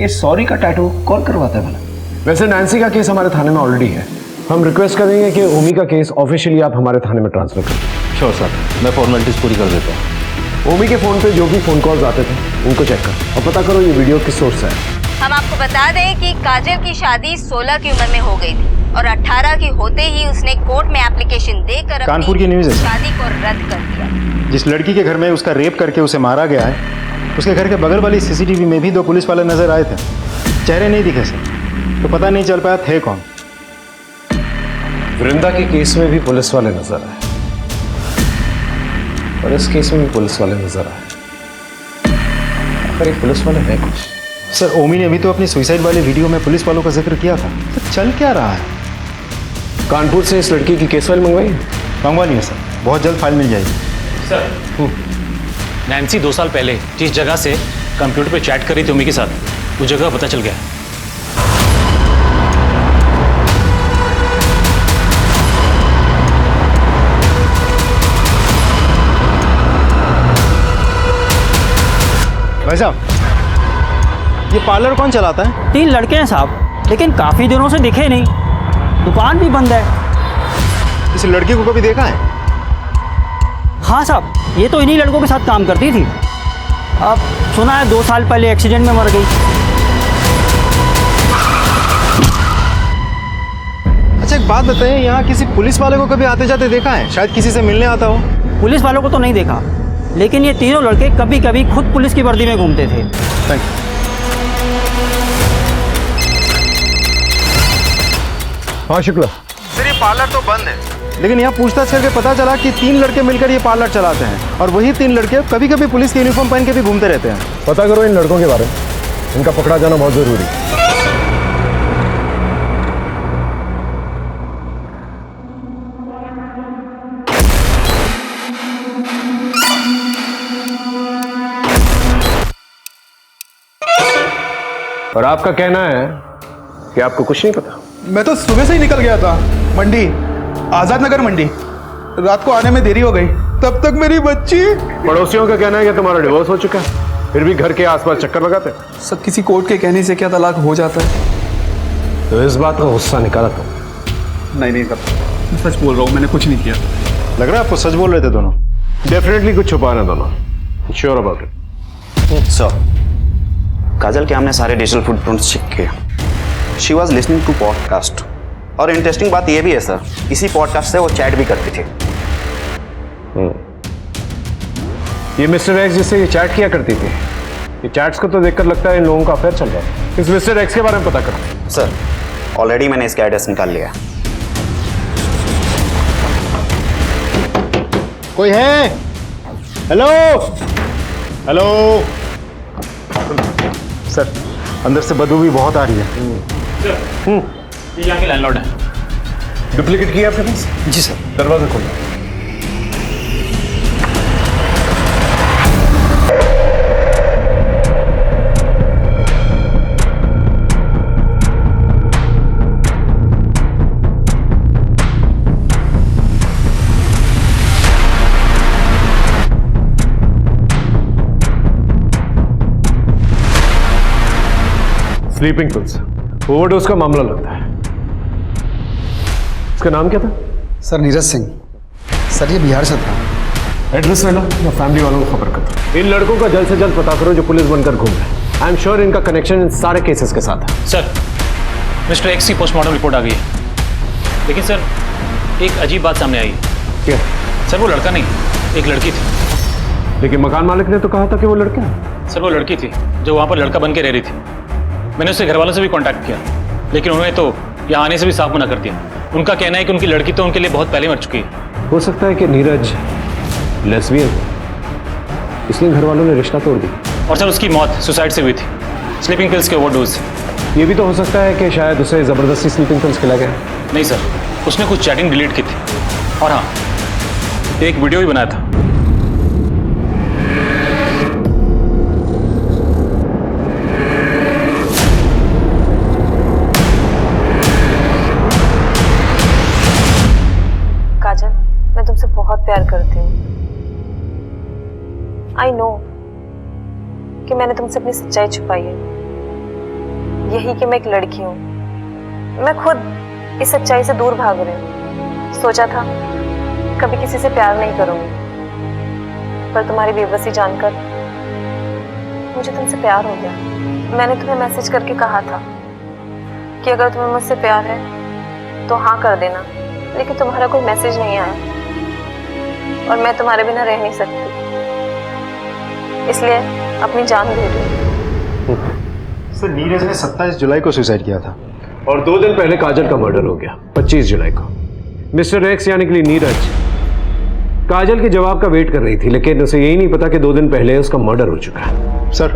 Speaker 6: ये सॉरी का टैटू कौन करवाता है भला? वैसे नैन्सी का केस हमारे थाने में ऑलरेडी है। हम रिक्वेस्ट करेंगे कि ओमी का केस ऑफिशियली आप हमारे थाने में ट्रांसफर करें।
Speaker 18: श्योर सर, मैं फॉर्मेलिटीज पूरी कर देता हूँ।
Speaker 6: ओमी के फोन पे जो भी फोन कॉल्स आते थे उनको चेक कर और पता करो ये वीडियो किस सोर्स से है।
Speaker 17: हम आपको बता दें कि काजल की शादी 16 की उम्र में हो गई थी और 18 की होते ही उसने कोर्ट में एप्लीकेशन देकर
Speaker 7: कानपुर की न्यूज़ है।
Speaker 17: शादी को रद्द कर दिया।
Speaker 7: जिस लड़की के घर में उसका रेप करके उसे मारा गया है, उसके घर के बगल वाली सीसीटीवी में भी 2 पुलिस वाले नजर आए थे। चेहरे नहीं दिखे सर, तो पता नहीं चल पाया थे कौन।
Speaker 6: वृंदा के केस में भी पुलिस वाले नजर आए और इस केस में भी पुलिस वाले नजर आए। आखिर एक पुलिस वाले है कुछ।
Speaker 7: सर, ओमी ने भी तो अपनी सुसाइड वाले वीडियो में पुलिस वालों का जिक्र किया था। तो चल क्या रहा है?
Speaker 6: कानपुर से इस लड़की की केस फाइल मंगवाई?
Speaker 7: मंगवा लिया सर, बहुत जल्द फाइल मिल जाएगी।
Speaker 18: सर, नैन्सी 2 साल पहले जिस जगह से कंप्यूटर पे चैट कर रही थी ओमी के साथ, उस जगह पता चल गया।
Speaker 7: भाई साहब, ये पार्लर कौन चलाता है?
Speaker 14: 3 लड़के हैं साहब, लेकिन काफी दिनों से दिखे नहीं। दुकान भी बंद है।
Speaker 7: इस लड़की को कभी देखा है?
Speaker 14: हाँ साहब, ये तो इन्हीं लड़कों के साथ काम करती थी। अब सुना है 2 साल पहले एक्सीडेंट में मर गई।
Speaker 7: अच्छा एक बात बताइए, यहाँ किसी पुलिस वाले को कभी आते जाते देखा है? शायद किसी से मिलने आता हो।
Speaker 14: पुलिस वालों को तो नहीं देखा, लेकिन ये तीनों लड़के कभी कभी खुद पुलिस की वर्दी में घूमते थे।
Speaker 7: Thank you.
Speaker 6: हाँ शुक्ला।
Speaker 7: सर, ये पार्लर तो बंद है, लेकिन यहाँ पूछताछ करके पता चला कि 3 लड़के मिलकर ये पार्लर चलाते हैं और वही 3 लड़के कभी कभी पुलिस की यूनिफॉर्म पहन के भी घूमते रहते हैं।
Speaker 6: पता करो इन लड़कों के बारे में, इनका पकड़ा जाना बहुत जरूरी है। और आपका कहना है कि आपको कुछ नहीं पता?
Speaker 19: मैं तो सुबह से ही निकल गया था मंडी, आजाद नगर मंडी। रात को आने में देरी हो गई, तब तक मेरी बच्ची।
Speaker 6: पड़ोसियों का कहना है कि तुम्हारा डिवोर्स हो चुका है, फिर भी घर के आसपास चक्कर लगाते।
Speaker 19: सब किसी कोर्ट के कहने से क्या तलाक हो जाता है?
Speaker 6: तो इस बात का गुस्सा निकाला तुम?
Speaker 19: नहीं मैं सच बोल रहा हूँ, मैंने कुछ नहीं किया।
Speaker 7: लग रहा है आपको सच बोल रहे थे दोनों।
Speaker 6: डेफिनेटली कुछ छुपाना दोनों। Sure about it?
Speaker 20: Sir, Kajal के हमने सारे डिजिटल फुटप्रिंट्स चेक किए। She was listening to podcast, और इंटरेस्टिंग बात यह भी है सर, इसी पॉडकास्ट से वो चैट भी करती थी।
Speaker 6: ये मिस्टर एक्स जिससे ये चैट किया करती थी, ये चैट्स को तो देखकर लगता है इन लोगों का अफेयर चल रहा है। इस मिस्टर एक्स के बारे में पता करो।
Speaker 20: सर, ऑलरेडी मैंने इसका एड्रेस निकाल लिया।
Speaker 7: कोई है? Hello hello. सर, अंदर से बदबू भी बहुत आ रही है।
Speaker 18: ये यहाँ के लैंडलॉर्ड है।
Speaker 6: डुप्लीकेट किया आपके पास?
Speaker 13: जी सर।
Speaker 6: दरवाजा खोलो। स्लीपिंग पिल्स, ओवरडोज का मामला लगता है। इसका नाम क्या था?
Speaker 7: सर नीरज सिंह। सर ये बिहार से था।
Speaker 6: एड्रेस ले लो, मैं फैमिली वालों को खबर करता हूँ। इन लड़कों का जल्द से जल्द पता करो जो पुलिस बनकर घूम रहे हैं। आई एम श्योर इनका कनेक्शन इन सारे केसेस के साथ है।
Speaker 18: सर, मिस्टर एक्स की पोस्टमार्टम रिपोर्ट आ गई है, लेकिन सर एक अजीब बात सामने आई है।
Speaker 6: क्या?
Speaker 18: सर वो लड़का नहीं, एक लड़की थी।
Speaker 6: लेकिन मकान मालिक ने तो कहा था कि वो लड़का है।
Speaker 18: सर वो लड़की थी जो वहाँ पर लड़का बन के रह रही थी। मैंने उसके घर वालों से भी कांटेक्ट किया, लेकिन उन्होंने तो यहाँ आने से भी साफ मना कर दिया। उनका कहना है कि उनकी लड़की तो उनके लिए बहुत पहले मर चुकी है।
Speaker 6: हो सकता है कि नीरज लेस्बियन हो, इसलिए घर वालों ने रिश्ता तोड़ दिया।
Speaker 18: और सर उसकी मौत सुसाइड से हुई थी, स्लीपिंग पिल्स के ओवरडोज।
Speaker 6: ये भी तो हो सकता है कि शायद उसे जबरदस्ती स्लीपिंग पिल्स खिला गया।
Speaker 18: नहीं सर, उसने कुछ चैटिंग डिलीट की थी, और हाँ एक वीडियो भी बनाया था।
Speaker 5: काजल, मैं तुमसे बहुत प्यार करती हूँ। आई नो कि मैंने तुमसे अपनी सच्चाई छुपाई है, यही कि मैं एक लड़की हूँ। मैं खुद इस सच्चाई से दूर भाग रही हूँ। सोचा था कभी किसी से प्यार नहीं करूँगी, पर तुम्हारी बेबसी जानकर मुझे तुमसे प्यार हो गया। मैंने तुम्हें मैसेज करके कहा था कि अगर तुम्हें मुझसे प्यार है तो हाँ कर देना, लेकिन तुम्हारा कोई मैसेज नहीं आया और मैं तुम्हारे बिना रह नहीं सकती, इसलिए अपनी जान दे रही हूँ।
Speaker 7: सर नीरज ने 27 जुलाई को सुसाइड किया था
Speaker 6: और 2 दिन पहले काजल का मर्डर हो गया 25 जुलाई को। मिस्टर एक्स यानी कि नीरज काजल के जवाब का वेट कर रही थी, लेकिन उसे यही नहीं पता कि 2 दिन पहले उसका मर्डर हो चुका है।
Speaker 7: सर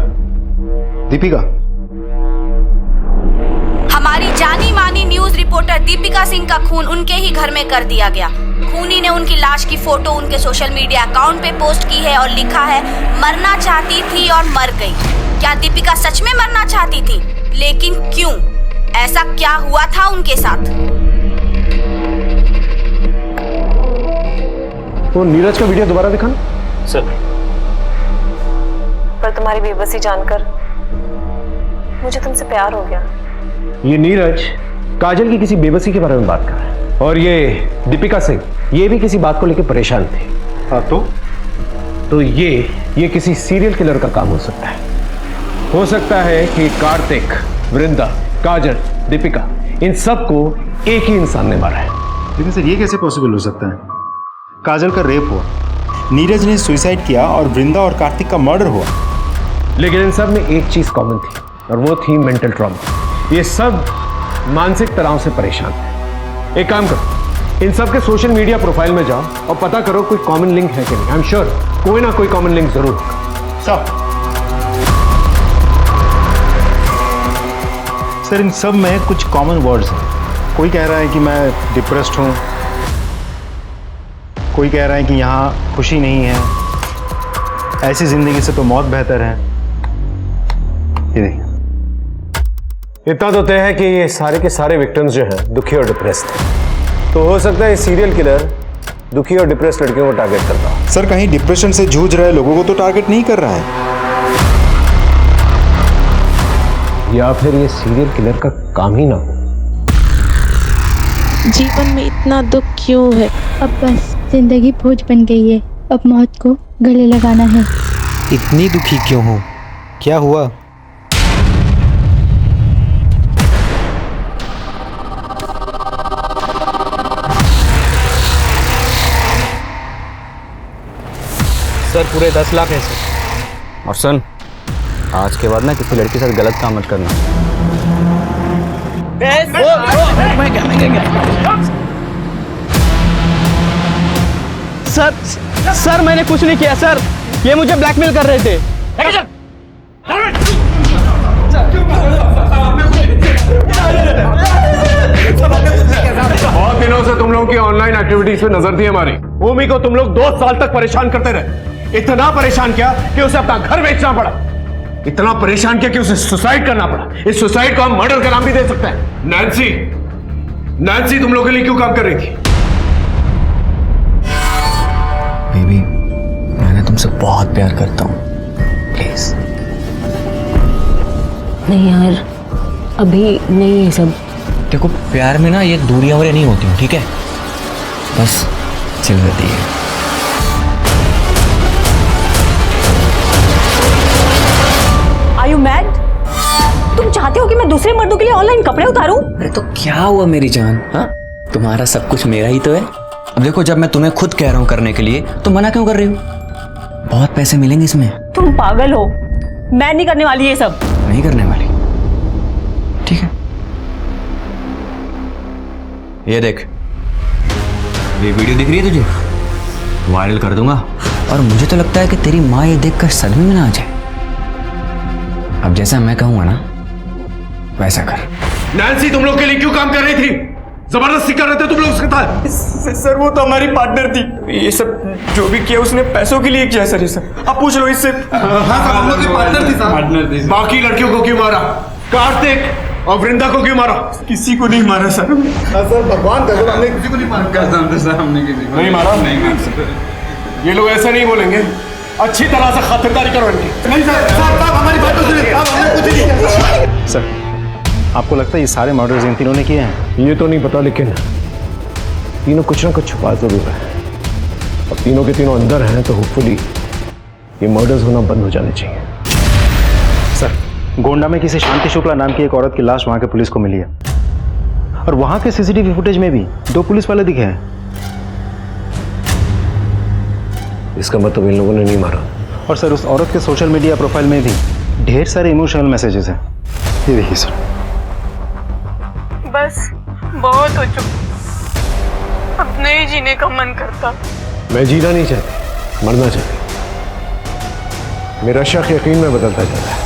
Speaker 7: दीपिका,
Speaker 12: हमारी जानी मानी न्यूज रिपोर्टर दीपिका सिंह का खून उनके ही घर में कर दिया गया। खूनी ने उनकी लाश की फोटो उनके सोशल मीडिया अकाउंट पे पोस्ट की है और लिखा है मरना चाहती थी और मर गई। क्या दीपिका सच में मरना चाहती थी? लेकिन क्यों? ऐसा क्या हुआ था उनके साथ?
Speaker 6: वो नीरज का वीडियो दोबारा दिखाना।
Speaker 18: सर,
Speaker 5: पर तुम्हारी बेबसी जानकर मुझे तुमसे प्यार हो गया।
Speaker 6: ये नीरज काजल की किसी बेबसी के बारे में बात कर रहा है, और ये दीपिका सिंह ये भी किसी बात को लेकर परेशान थे।
Speaker 7: हाँ
Speaker 6: तो ये किसी सीरियल किलर का काम हो सकता है। हो सकता है कि कार्तिक, वृंदा, काजल, दीपिका इन सबको एक ही इंसान ने मारा है।
Speaker 7: लेकिन सर ये कैसे पॉसिबल हो सकता है? काजल का रेप हुआ, नीरज ने सुसाइड किया और वृंदा और कार्तिक का मर्डर हुआ।
Speaker 6: लेकिन इन सब में एक चीज कॉमन थी, और वो थी मेंटल ट्रॉमा। ये सब मानसिक तनाव से परेशान थे। एक काम करो, इन सब के सोशल मीडिया प्रोफाइल में जाओ और पता करो कोई कॉमन लिंक है कि नहीं। आई एम श्योर कोई ना कोई कॉमन लिंक जरूर होगा।
Speaker 7: सर इन सब में कुछ कॉमन वर्ड्स हैं। कोई कह रहा है कि मैं डिप्रेस्ड हूँ, कोई कह रहा है कि यहाँ खुशी नहीं है, ऐसी जिंदगी से तो मौत बेहतर है। ये नहीं,
Speaker 6: इतना तो तय है कि ये सारे के सारे विक्टिम्स जो हैं दुखी और डिप्रेस्ड हैं। तो हो सकता है सीरियल किलर दुखी और डिप्रेस्ड लड़कियों को टारगेट करता हो।
Speaker 7: सर कहीं डिप्रेशन से जूझ रहे लोगों को तो टारगेट नहीं कर रहा है,
Speaker 6: या फिर ये सीरियल किलर का काम ही ना हो।
Speaker 21: जीवन में इतना दुख क्यों है? अब बस जिंदगी बोझ बन गई है, अब मौत को गले लगाना है।
Speaker 7: इतनी दुखी क्यों हो? क्या हुआ?
Speaker 13: सर पूरे 10 लाख है सर।
Speaker 11: और सुन, आज के बाद ना किसी लड़की के साथ गलत काम मत करना।
Speaker 14: सर मैंने कुछ नहीं किया सर, ये मुझे ब्लैकमेल कर रहे थे।
Speaker 6: बहुत दिनों से तुम लोगों की ऑनलाइन एक्टिविटीज पे नजर थी हमारी। भूमि को तुम लोग 2 साल तक परेशान करते रहे। इतना परेशान किया कि उसे अपना घर बेचना पड़ा। इतना परेशान किया कि उसे सुसाइड करना पड़ा। इस सुसाइड को हम मर्डर का नाम भी दे सकते हैं। नैन्सी तुम लोगों के लिए क्यों काम कर रही थी?
Speaker 2: बेबी, मैं तुमसे बहुत प्यार करता हूँ, प्लीज।
Speaker 1: नहीं यार, अभी नहीं ये सब।
Speaker 2: देखो, प्यार में ना ये दूरियां वूरियां नहीं होती, ठीक है? बस चल जाती है।
Speaker 1: Are you mad? तुम चाहते हो कि मैं दूसरे मर्दों के लिए ऑनलाइन कपड़े उतारूं?
Speaker 2: अरे तो क्या हुआ मेरी जान? हाँ, तुम्हारा सब कुछ मेरा ही तो है। अब देखो, जब मैं तुम्हें खुद कह रहा हूँ करने के लिए, तो मना क्यों कर रही हो? बहुत पैसे मिलेंगे इसमें।
Speaker 1: तुम पागल हो, मैं नहीं करने वाली ये सब।
Speaker 2: नहीं करने वाली? ठीक है, ये देख, ये वीडियो दिख रही है तुझे? वायरल कर दूंगा। और मुझे तो लगता है कि तेरी माँ ये देखकर सदमे में ना आ जाए। अब जैसा मैं कहूंगा ना, वैसा कर।
Speaker 6: नैन्सी तुम लोग के लिए क्यों काम कर रही थी? जबरदस्ती कर रहे थे तुम लोग उसके साथ?
Speaker 13: सर वो तो हमारी पार्टनर थी। ये सब जो भी किया उसने पैसों के लिए किया सर। ये सब आप पूछ लो इससे।
Speaker 6: पार्टनर थी। बाकी लड़कियों को क्यों मारा? कार्तिक और वृंदा को क्यों मारा?
Speaker 13: किसी को नहीं मारा सर।
Speaker 6: सर भगवान कसम, हमने किसी को नहीं मारा। कसम सर, हमने किसी को नहीं मारा। नहीं मारा। ये लोग ऐसा नहीं बोलेंगे। अच्छी तरह से खातिरदारी करो इनकी। नहीं सर, हमारी बात तो सुनिए। हमने कुछ नहीं किया।
Speaker 7: सर, आपको लगता है ये सारे मर्डर्स इन तीनों ने किए हैं?
Speaker 6: ये तो नहीं पता, लेकिन तीनों कुछ ना कुछ छुपा जरूर है। अब तीनों के तीनों अंदर हैं तो होपफुली ये मर्डर्स होना बंद हो जाने चाहिए।
Speaker 7: सर, गोंडा में किसी शांति शुक्ला नाम की एक औरत की लाश वहां के पुलिस को मिली है, और वहां के सीसीटीवी फुटेज में भी 2 पुलिस वाले दिखे हैं।
Speaker 6: इसका मतलब इन लोगों ने नहीं मारा।
Speaker 7: और सर, उस औरत के सोशल मीडिया प्रोफाइल में भी ढेर सारे इमोशनल मैसेजेस हैं। ये देखिए सर।
Speaker 22: बस बहुत हो चुका, अब नहीं जीने का मन करता।
Speaker 6: मैं जीना नहीं चाहती, मरना चाहती। मेरा शक यकीन में बदलता जा रहा है।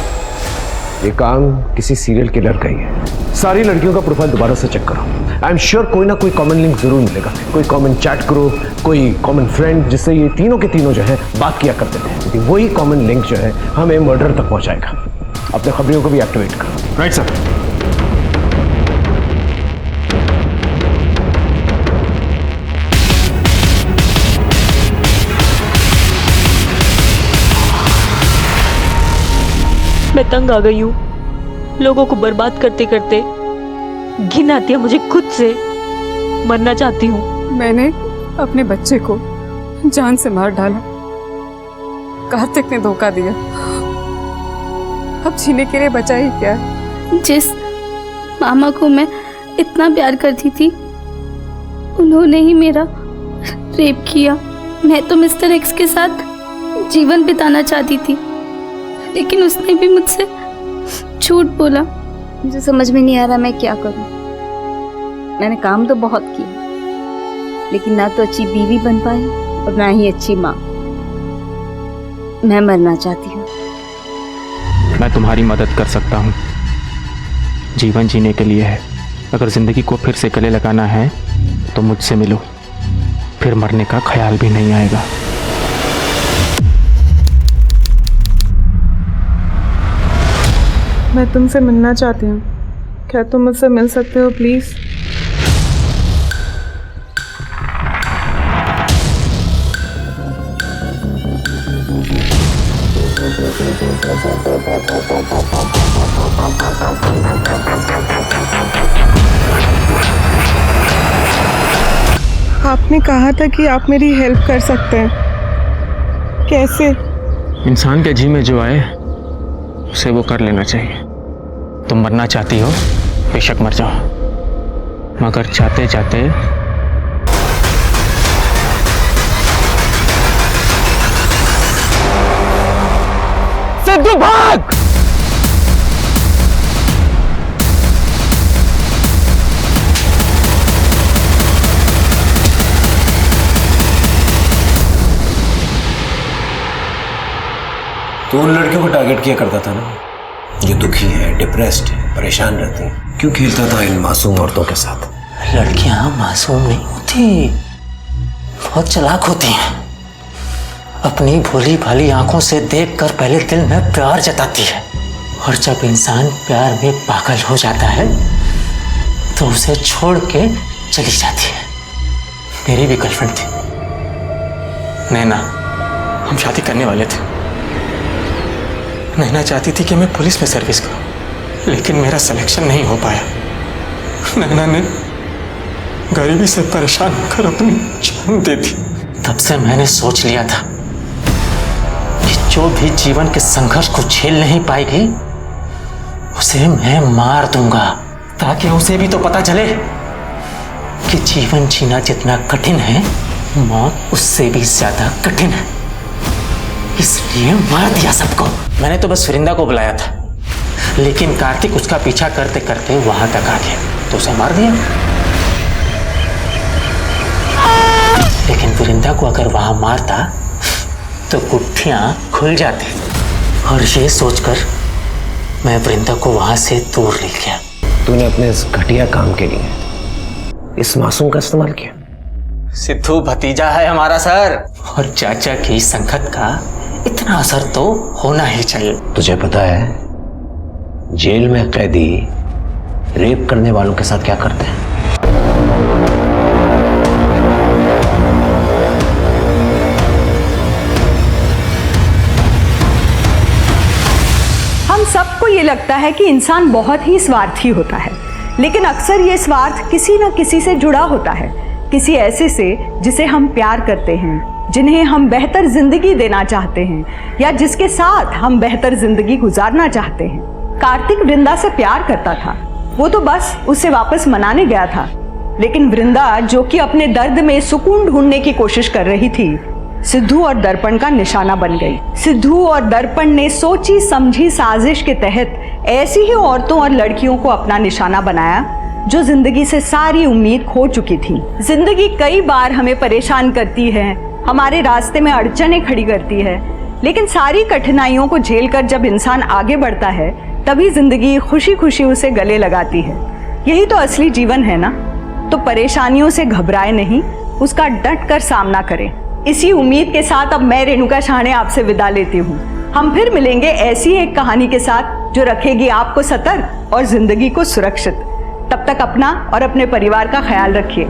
Speaker 6: ये काम किसी सीरियल किलर का ही है। सारी लड़कियों का प्रोफाइल दोबारा से चेक करो। आई एम श्योर कोई ना कोई कॉमन लिंक जरूर मिलेगा। कोई कॉमन चैट ग्रुप, कोई कॉमन फ्रेंड, जिससे ये तीनों के तीनों जो है बात किया करते थे। क्योंकि वही कॉमन लिंक जो है हमें मर्डर तक पहुंचाएगा। अपने खबरियों को भी एक्टिवेट करो।
Speaker 7: Right sir.
Speaker 22: मैं तंग आ गई हूँ। लोगों को बर्बाद करते करते घिन आती है मुझे खुद से। मरना चाहती हूँ।
Speaker 4: मैंने अपने बच्चे को जान से मार डाला। कार्तिक ने धोखा दिया। अब जीने के लिए बचा ही क्या है?
Speaker 21: जिस मामा को मैं इतना प्यार करती थी, उन्होंने ही मेरा रेप किया। मैं तो मिस्टर एक्स के साथ जीवन बिताना चाहती थी, लेकिन उसने भी मुझसे झूठ बोला।
Speaker 17: मुझे समझ में नहीं आ रहा मैं क्या करूं। मैंने काम तो बहुत किया, लेकिन ना तो अच्छी बीवी बन पाई और ना ही अच्छी माँ। मैं मरना चाहती हूँ।
Speaker 18: मैं तुम्हारी मदद कर सकता हूँ। जीवन जीने के लिए है। अगर जिंदगी को फिर से गले लगाना है तो मुझसे मिलो, फिर मरने का ख्याल भी नहीं आएगा।
Speaker 22: मैं तुमसे मिलना चाहती हूँ, क्या तुम मुझसे मिल सकते हो प्लीज? आपने कहा था कि आप मेरी हेल्प कर सकते हैं। कैसे?
Speaker 18: इंसान के जी में जो आए उसे वो कर लेना चाहिए। तुम मरना चाहती हो, बेशक मर जाओ, मगर चाहते चाहते
Speaker 13: सिद्धू भाग!
Speaker 23: तो उन लड़कियों को टारगेट किया करता था ना, ये दुखी है, डिप्रेस्ड है,
Speaker 6: परेशान रहती हैं। क्यों खेलता था इन मासूम औरतों के साथ?
Speaker 3: लड़कियां मासूम नहीं होती, बहुत चालाक होती हैं। अपनी भोली भाली आंखों से देखकर पहले दिल में प्यार जताती है, और जब इंसान प्यार में पागल हो जाता है तो उसे छोड़ के चली जाती है। मेरी भी गर्लफ्रेंड थी नैना, हम शादी करने वाले थे। नैना चाहती थी कि मैं पुलिस में सर्विस करूं, लेकिन मेरा सिलेक्शन नहीं हो पाया। नैना ने गरीबी से परेशान होकर अपनी जान दे दी। तब से मैंने सोच लिया था कि जो भी जीवन के संघर्ष को झेल नहीं पाएगी उसे मैं मार दूंगा, ताकि उसे भी तो पता चले कि जीवन जीना जितना कठिन है, मौत उससे भी ज्यादा कठिन है। इसलिए मार दिया सबको। मैंने तो बस वृंदा को बुलाया था, लेकिन कार्तिक उसका पीछा करते करते वहां तक आ गया तो उसे मार दिया। लेकिन वृंदा को अगर वहां मारता तो गुत्थियां खुल जाती, और ये सोचकर मैं वृंदा को वहां से दूर ले गया।
Speaker 6: तूने अपने इस घटिया काम के लिए इस मासूम का इस्तेमाल किया।
Speaker 3: सिद्धू भतीजा है हमारा सर, और चाचा की संगत का इतना असर तो होना ही चाहिए।
Speaker 6: तुझे पता है जेल में कैदी रेप करने वालों के साथ क्या करते हैं?
Speaker 1: हम सबको ये लगता है कि इंसान बहुत ही स्वार्थी होता है, लेकिन अक्सर ये स्वार्थ किसी न किसी से जुड़ा होता है, किसी ऐसे से जिसे हम प्यार करते हैं, जिन्हें हम बेहतर जिंदगी देना चाहते हैं, या जिसके साथ हम बेहतर जिंदगी गुजारना चाहते हैं। कार्तिक वृंदा से प्यार करता था, वो तो बस उससे वापस मनाने गया था, लेकिन वृंदा जो कि अपने दर्द में सुकून ढूंढने की कोशिश कर रही थी, सिद्धू और दर्पण का निशाना बन गई। सिद्धू और दर्पण ने सोची समझी साजिश के तहत ऐसी ही औरतों और लड़कियों को अपना निशाना बनाया जो जिंदगी से सारी उम्मीद खो चुकी थी। जिंदगी कई बार हमें परेशान करती है, हमारे रास्ते में अड़चनें खड़ी करती है, लेकिन सारी कठिनाइयों को झेलकर जब इंसान आगे बढ़ता है तभी जिंदगी खुशी खुशी उसे गले लगाती है। यही तो असली जीवन है ना। तो परेशानियों से घबराए नहीं, उसका डट कर सामना करें। इसी उम्मीद के साथ अब मैं रेणुका शाहने आपसे विदा लेती हूँ। हम फिर मिलेंगे ऐसी एक कहानी के साथ जो रखेगी आपको सतर्क और जिंदगी को सुरक्षित। तब तक अपना और अपने परिवार का ख्याल रखिए।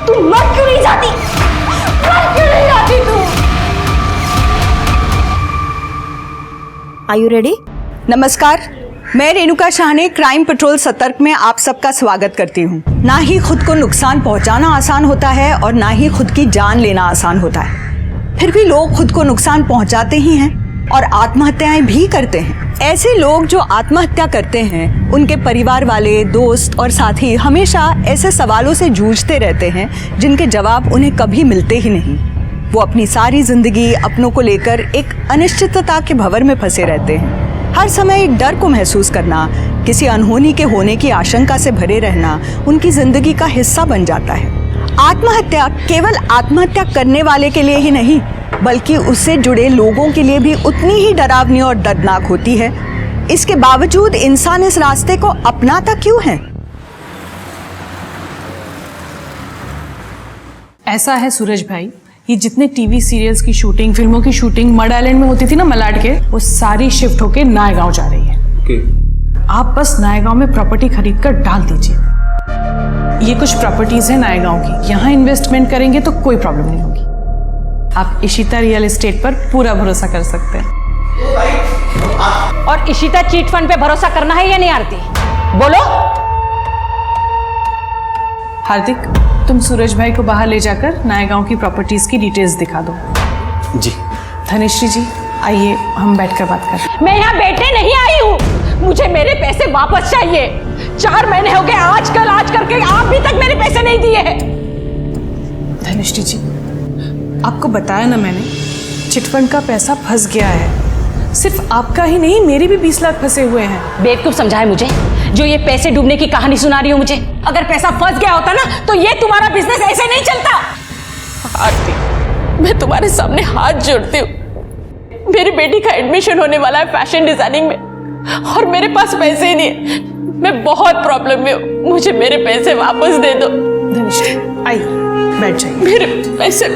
Speaker 21: तू मर क्यों नहीं जाती? मर क्यों नहीं जाती तू?
Speaker 1: Are you ready? नमस्कार, मैं रेणुका शाहने क्राइम पेट्रोल सतर्क में आप सबका स्वागत करती हूँ। ना ही खुद को नुकसान पहुँचाना आसान होता है और ना ही खुद की जान लेना आसान होता है। फिर भी लोग खुद को नुकसान पहुँचाते ही हैं और आत्महत्याएं भी करते हैं। ऐसे लोग जो आत्महत्या करते हैं, उनके परिवार वाले, दोस्त और साथी हमेशा ऐसे सवालों से जूझते रहते हैं जिनके जवाब उन्हें कभी मिलते ही नहीं। वो अपनी सारी जिंदगी अपनों को लेकर एक अनिश्चितता के भंवर में फंसे रहते हैं। हर समय एक डर को महसूस करना, किसी अनहोनी के होने की आशंका से भरे रहना उनकी जिंदगी का हिस्सा बन जाता है। आत्महत्या केवल आत्महत्या करने वाले के लिए ही नहीं, बल्कि उससे जुड़े लोगों के लिए भी उतनी ही डरावनी और दर्दनाक होती है। इसके बावजूद इंसान इस रास्ते को अपनाता क्यों है?
Speaker 10: ऐसा है सूरज भाई, ये जितने टीवी सीरियल्स की शूटिंग, फिल्मों की शूटिंग मड आइलैंड में होती थी ना मलाड के, वो सारी शिफ्ट होके नायगांव जा रही है। आप बस नायगांव में प्रॉपर्टी खरीद कर डाल दीजिए। ये कुछ प्रॉपर्टीज है नायगांव की, यहाँ इन्वेस्टमेंट करेंगे तो कोई प्रॉब्लम नहीं होगी। आप इशिता रियल एस्टेट पर पूरा भरोसा कर सकते हैं।
Speaker 1: और इशिता चीट फंड पे भरोसा करना है या नहीं आरती? बोलो।
Speaker 10: हार्दिक, तुम सूरज भाई को बाहर ले जाकर नायगांव की प्रॉपर्टीज की डिटेल्स दिखा दो।
Speaker 16: जी।
Speaker 10: धनेश्वरी जी, आइए हम बैठकर बात कर।
Speaker 1: मैं यहाँ बैठने नहीं आई हूँ, मुझे मेरे पैसे वापस चाहिए। 4 महीने हो गए आज करके आप भी तक मेरे पैसे नहीं दिए हैं।
Speaker 10: धनेश्वरी जी, आपको बताया ना मैंने, चिटफंड का पैसा फंस गया है। सिर्फ आपका ही नहीं, मेरे भी 20 लाख फंसे हुए हैं।
Speaker 1: बेवकूफ समझा है मुझे, जो ये पैसे डूबने की कहानी सुना रही हो मुझे। अगर पैसा फंस गया होता ना तो ये तुम्हारा बिजनेस ऐसे नहीं चलता।
Speaker 10: आरती, मैं तुम्हारे सामने हाथ जोड़ती हूँ। मेरी बेटी का एडमिशन होने वाला है फैशन डिजाइनिंग में और मेरे पास पैसे ही नहीं है। मैं बहुत प्रॉब्लम में हूँ, मुझे मेरे पैसे वापस दे दो।
Speaker 5: धनिष्ठा आई, बैठ जाइए।
Speaker 10: मेरे पैसे,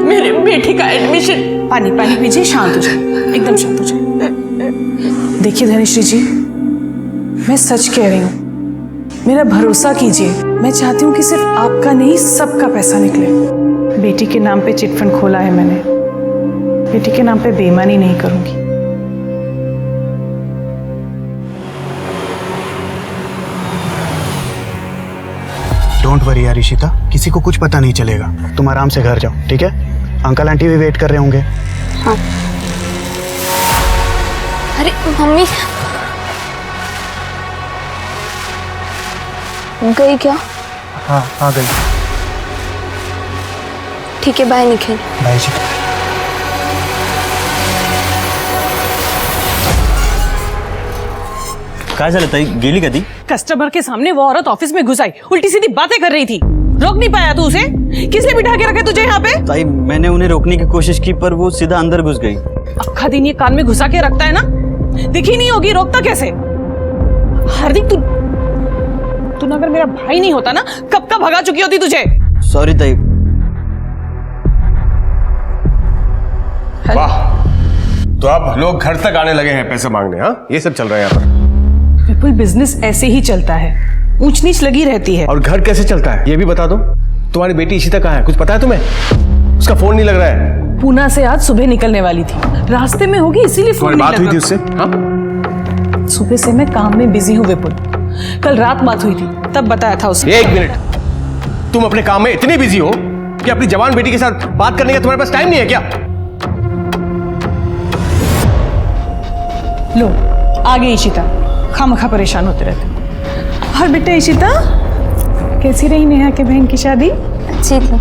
Speaker 10: मेरी बेटी का एडमिशन।
Speaker 5: पानी पानी पीजिए, शांत हो जाए, एकदम शांत हो जाए। देखिए धनिश्री जी, मैं सच कह रही हूँ, मेरा भरोसा कीजिए। मैं चाहती हूँ कि सिर्फ आपका नहीं सबका पैसा निकले। बेटी के नाम पे चिट फंड खोला है मैंने, बेटी के नाम पे बेईमानी नहीं करूंगी।
Speaker 8: डोंट वरी यार ईशिता, किसी को कुछ पता नहीं चलेगा। तुम आराम से घर जाओ, ठीक है? अंकल आंटी भी वेट कर रहे होंगे।
Speaker 21: हाँ। अरे मम्मी गई क्या?
Speaker 8: हाँ आ गई।
Speaker 21: ठीक है, बाय निखिल।
Speaker 8: बाय जी।
Speaker 14: काय झालं ताई, गेली कधी?
Speaker 10: कस्टमर के सामने वो औरत ऑफिस में घुस आई, उल्टी सीधी बातें कर रही थी। रोक नहीं पाया तू उसे? किसने बिठा के रखा तुझे यहाँ पे?
Speaker 14: ताई मैंने उन्हें रोकने की कोशिश की पर वो सीधा अंदर घुस गई।
Speaker 10: अक्खा दिन ये कान में घुसा के रखता है ना, दिखी नहीं होगी, रोकता कैसे? हार्दिक तू अगर मेरा भाई नहीं होता ना, कब का भगा चुकी होती तुझे।
Speaker 14: सॉरी ताई।
Speaker 6: वाह, तो अब लोग घर तक आने लगे हैं पैसे मांगने। हाँ, ये सब चल रहा है यहाँ पर।
Speaker 10: विपुल, बिजनेस ऐसे ही चलता है, ऊंच नीच लगी रहती है।
Speaker 6: और घर कैसे चलता है ये भी बता दो। तुम्हारी बेटी ईशिता कहाँ है, कुछ पता है तुम्हें? उसका फोन नहीं लग रहा है।
Speaker 10: पूना से आज सुबह निकलने वाली थी, रास्ते में होगी इसीलिए फोन नहीं लगा।
Speaker 6: बात हुई थी उससे? हाँ?
Speaker 10: सुबह से मैं काम में बिजी हूँ विपुल, कल रात बात हुई थी तब बताया था उसने।
Speaker 6: एक मिनट, तुम अपने काम में इतनी बिजी हो कि अपनी जवान बेटी के साथ बात करने का तुम्हारे पास टाइम नहीं है क्या?
Speaker 10: लो आ गई ईशिता, खामखा परेशान होते रहते। और बेटा ईशिता, कैसी रही नेहा के बहन की शादी?
Speaker 21: अच्छी थी,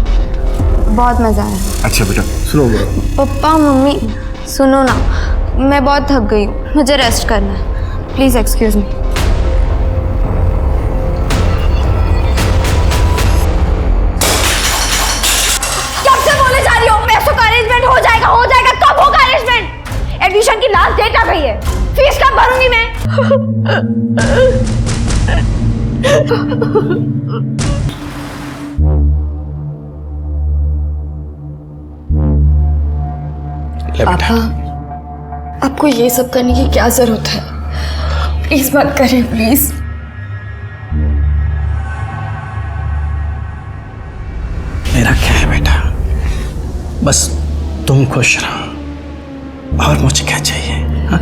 Speaker 21: बहुत मजा आया।
Speaker 6: अच्छा बेटा सुनो।
Speaker 21: पप्पा मम्मी सुनो ना, मैं बहुत थक गई हूँ, मुझे रेस्ट करना है, प्लीज एक्सक्यूज मी।
Speaker 17: कब से बोले जा रही हो पैसों का अरेंजमेंट हो जाएगा, हो जाएगा, कब होगा अरेंजमेंट? एडमिशन की लास्ट डेट आ गई है, फीस कब भरूंगी मैं?
Speaker 21: पापा, आपको ये सब करने की क्या जरूरत है? प्लीज मत करिए, प्लीज।
Speaker 14: मेरा क्या है बेटा, बस तुम खुश रहो और मुझे क्या चाहिए? हाँ?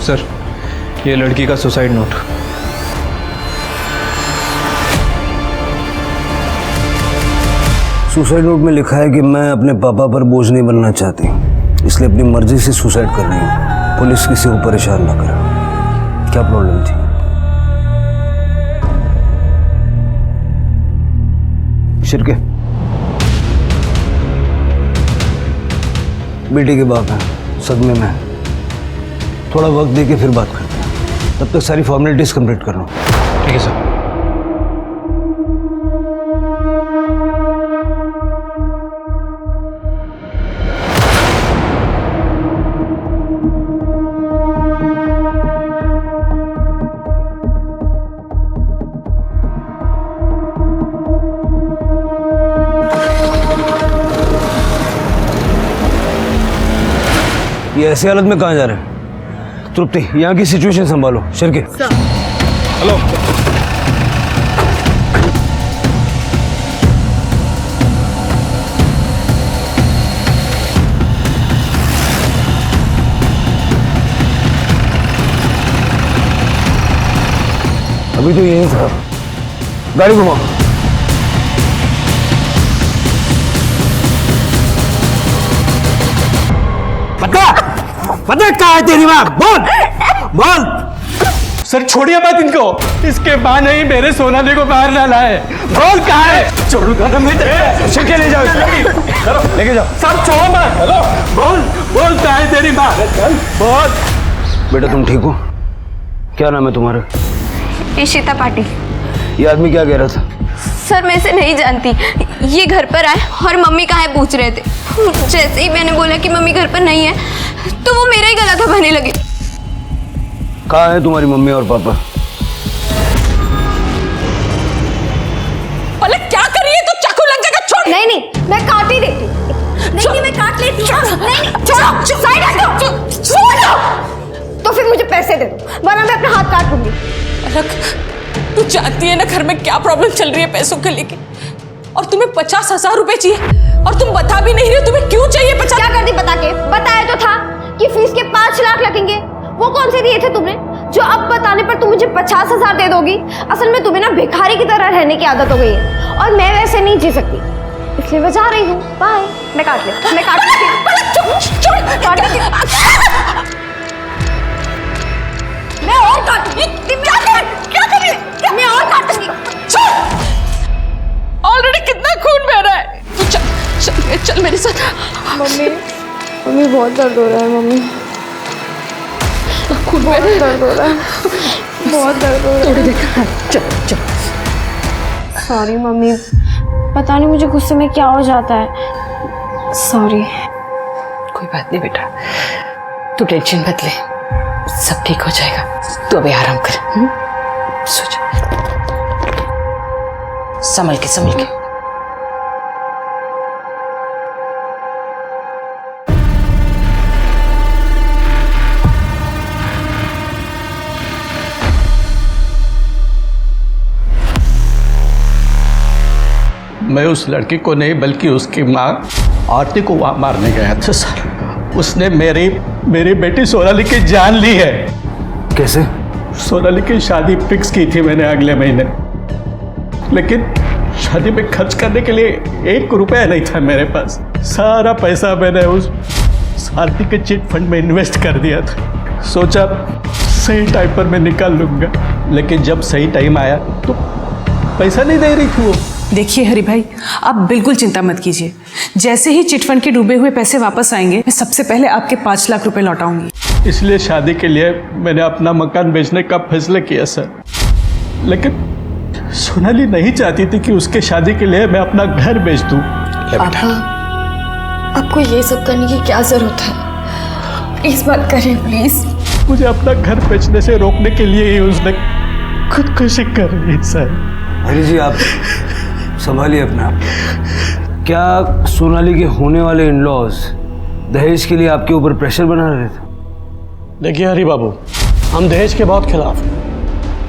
Speaker 13: सर, ये लड़की का सुसाइड नोट।
Speaker 15: सुसाइड नोट में लिखा है कि मैं अपने पापा पर बोझ नहीं बनना चाहती, इसलिए अपनी मर्जी से सुसाइड कर रही हूँ। पुलिस किसी को परेशान ना करे। क्या प्रॉब्लम थी? शिरके बेटी के बाप हैं, सदमे में। थोड़ा वक्त दे के फिर बात करते हैं। तब तक सारी फॉर्मेलिटीज कंप्लीट कर लो।
Speaker 6: ठीक है सर।
Speaker 15: ये ऐसी हालत में कहाँ जा रहे हैं? तृप्ति, यहाँ की सिचुएशन संभालो। शिर्के, हेलो। अभी तो यही था, गाड़ी घुमाओ।
Speaker 6: पता कहाँ है तेरी माँ? बोल बोल। सर छोड़िए मत इनको, इसके माँ नहीं मेरे सोनाली को बाहर ना लाए। बोल कहाँ है? छोड़ूंगा ना मैं तेरे। शिर्के ले जाओ, लेके जाओ। सर छोड़ो मत। हेलो, बोल बोल कहाँ है तेरी माँ? बोल।
Speaker 15: बेटा तुम ठीक हो? क्या नाम है तुम्हारा?
Speaker 9: इशिता पाटिल।
Speaker 15: ये आदमी क्या कह रहा था?
Speaker 9: सर मैं इसे नहीं जानती, ये घर पर आए और मम्मी कहाँ है पूछ रहे थे। जैसे ही मैंने बोला कि मम्मी घर पर नहीं है तो वो मेरा ही गला दबाने लगे।
Speaker 15: कहाँ है तुम्हारी मम्मी और पापा?
Speaker 5: अरे क्या कर रही है तो चाकू लग जाएगा। छोड़।
Speaker 9: नहीं नहीं मैं काट ही देती हूँ। नहीं मैं काट लेती हूँ। नहीं छोड़ो, साइड हटो। छोड़ो तो फिर मुझे पैसे दे दो वरना मैं अपना हाथ काट लूंगी।
Speaker 5: तू जानती है ना घर में क्या प्रॉब्लम चल रही है पैसों को लेके, और तुम्हें 50,000 रुपए चाहिए और तुम बता भी नहीं रहे हो तुम्हें क्यों चाहिए 50।
Speaker 9: क्या कर दी बता के? बताया तो था कि फीस के 5 लाख लगेंगे। वो कौन से दिए थे तुमने जो अब बताने पर तुम मुझे 50,000 दे दोगी? असल में तुम्हें ना भिखारी की तरह रहने की आदत हो गई है और मैं वैसे नहीं जी सकती, इसलिए मैं जा रही हूँ। बाय। मैं काट लेती हूँ। मैं और काटूंगी। क्या कर रही है? मैं और काटूंगी।
Speaker 5: ऑलरेडी कितना खून बह रहा है। तू चल मेरे साथ।
Speaker 9: मम्मी मम्मी बहुत दर्द हो रहा है। मम्मी
Speaker 5: खून
Speaker 9: बहुत दर्द हो रहा है। बहुत दर्द हो रहा है।
Speaker 5: थोड़ी देर चल।
Speaker 9: सॉरी मम्मी, पता नहीं मुझे गुस्से में क्या हो जाता है। सॉरी।
Speaker 5: कोई बात नहीं बेटा, तू टेंशन मत ले, सब ठीक हो जाएगा। तू अभी आराम कर। सो जा, संभल के।
Speaker 6: मैं उस लड़की को नहीं बल्कि उसकी माँ आरती को वहां मारने गया था सर। उसने मेरी बेटी सोनाली की जान ली है।
Speaker 15: कैसे?
Speaker 6: सोनाली की शादी फिक्स की थी मैंने अगले महीने, लेकिन शादी में खर्च करने के लिए 1 रुपया नहीं था मेरे पास। सारा पैसा मैंने उस आरती के चिट फंड में इन्वेस्ट कर दिया था। सोचा सही टाइम पर मैं निकाल लूंगा, लेकिन जब सही टाइम आया तो पैसा नहीं दे रही थी वो।
Speaker 10: देखिए हरि भाई, आप बिल्कुल चिंता मत कीजिए। जैसे ही चिटफंड के डूबे हुए पैसे वापस आएंगे मैं सबसे पहले आपके 5 लाख रुपए लौटाऊंगी।
Speaker 6: इसलिए शादी के लिए मैंने अपना मकान बेचने का फैसला किया सर, लेकिन सोनाली नहीं चाहती थी कि उसके शादी के लिए मैं अपना घर बेच दूं।
Speaker 9: पापा, आपको ये सब करने की क्या जरूरत है? प्लीज मत करें प्लीज।
Speaker 6: मुझे अपना घर बेचने से रोकने के लिए ही उसने खुदकुशी कर ली सर।
Speaker 15: हरी जी आप संभालिए अपने आप। क्या सोनाली के होने वाले इन-लॉज दहेज के लिए आपके ऊपर प्रेशर बना रहे थे?
Speaker 6: देखिए हरी बाबू, हम दहेज के बहुत खिलाफ हैं।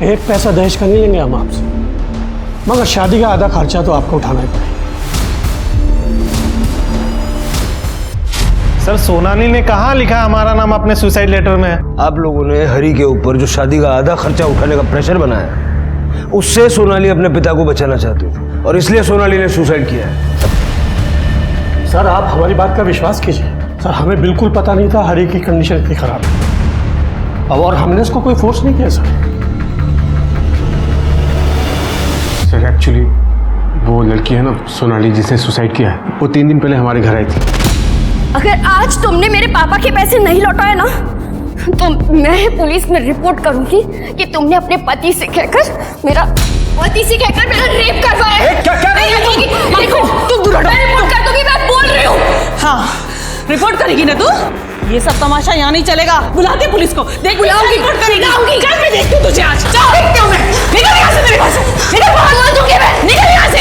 Speaker 6: 1 पैसा दहेज का नहीं लेंगे हम आपसे, मगर शादी का आधा खर्चा तो आपको उठाना ही पड़ेगा।
Speaker 7: सर सोनाली ने कहाँ लिखा हमारा नाम अपने सुसाइड लेटर में?
Speaker 15: आप लोगों ने हरी के ऊपर जो शादी का आधा खर्चा उठाने का प्रेशर बनाया, उससे सोनाली अपने पिता को बचाना चाहती थी और इसलिए सोनाली ने सुसाइड किया है।
Speaker 6: सर आप हमारी बात का विश्वास कीजिए। सर हमें बिल्कुल पता नहीं था हरी की कंडीशन इतनी खराब है, और हमने इसको कोई फोर्स नहीं किया सर। एक्चुअली वो लड़की है ना सोनाली जिसने सुसाइड किया है, वो 3 दिन पहले हमारे घर आई थी।
Speaker 9: अगर आज तुमने मेरे पापा के पैसे नहीं लौटाए ना तो मैं पुलिस में रिपोर्ट करूंगी कि तुमने अपने पति से कहकर मेरा रेप करवाया।
Speaker 10: देखो तुम दूर हटो।
Speaker 9: मैं रिपोर्ट कर दूंगी, मैं बोल रही हूँ।
Speaker 10: हाँ रिपोर्ट करेगी ना तू? ये सब तमाशा यहाँ नहीं चलेगा। बुलाती पुलिस को। देख
Speaker 9: बुलाऊंगी,
Speaker 10: रिपोर्ट करेगी।
Speaker 9: बुलाऊंगी।
Speaker 10: कल मैं देखती हूँ तुझे आज। चल देखती हूँ मैं। निकल यहाँ से मेरे पास से। निकल
Speaker 9: बोल दूंगी मैं।
Speaker 10: निकल यहाँ से।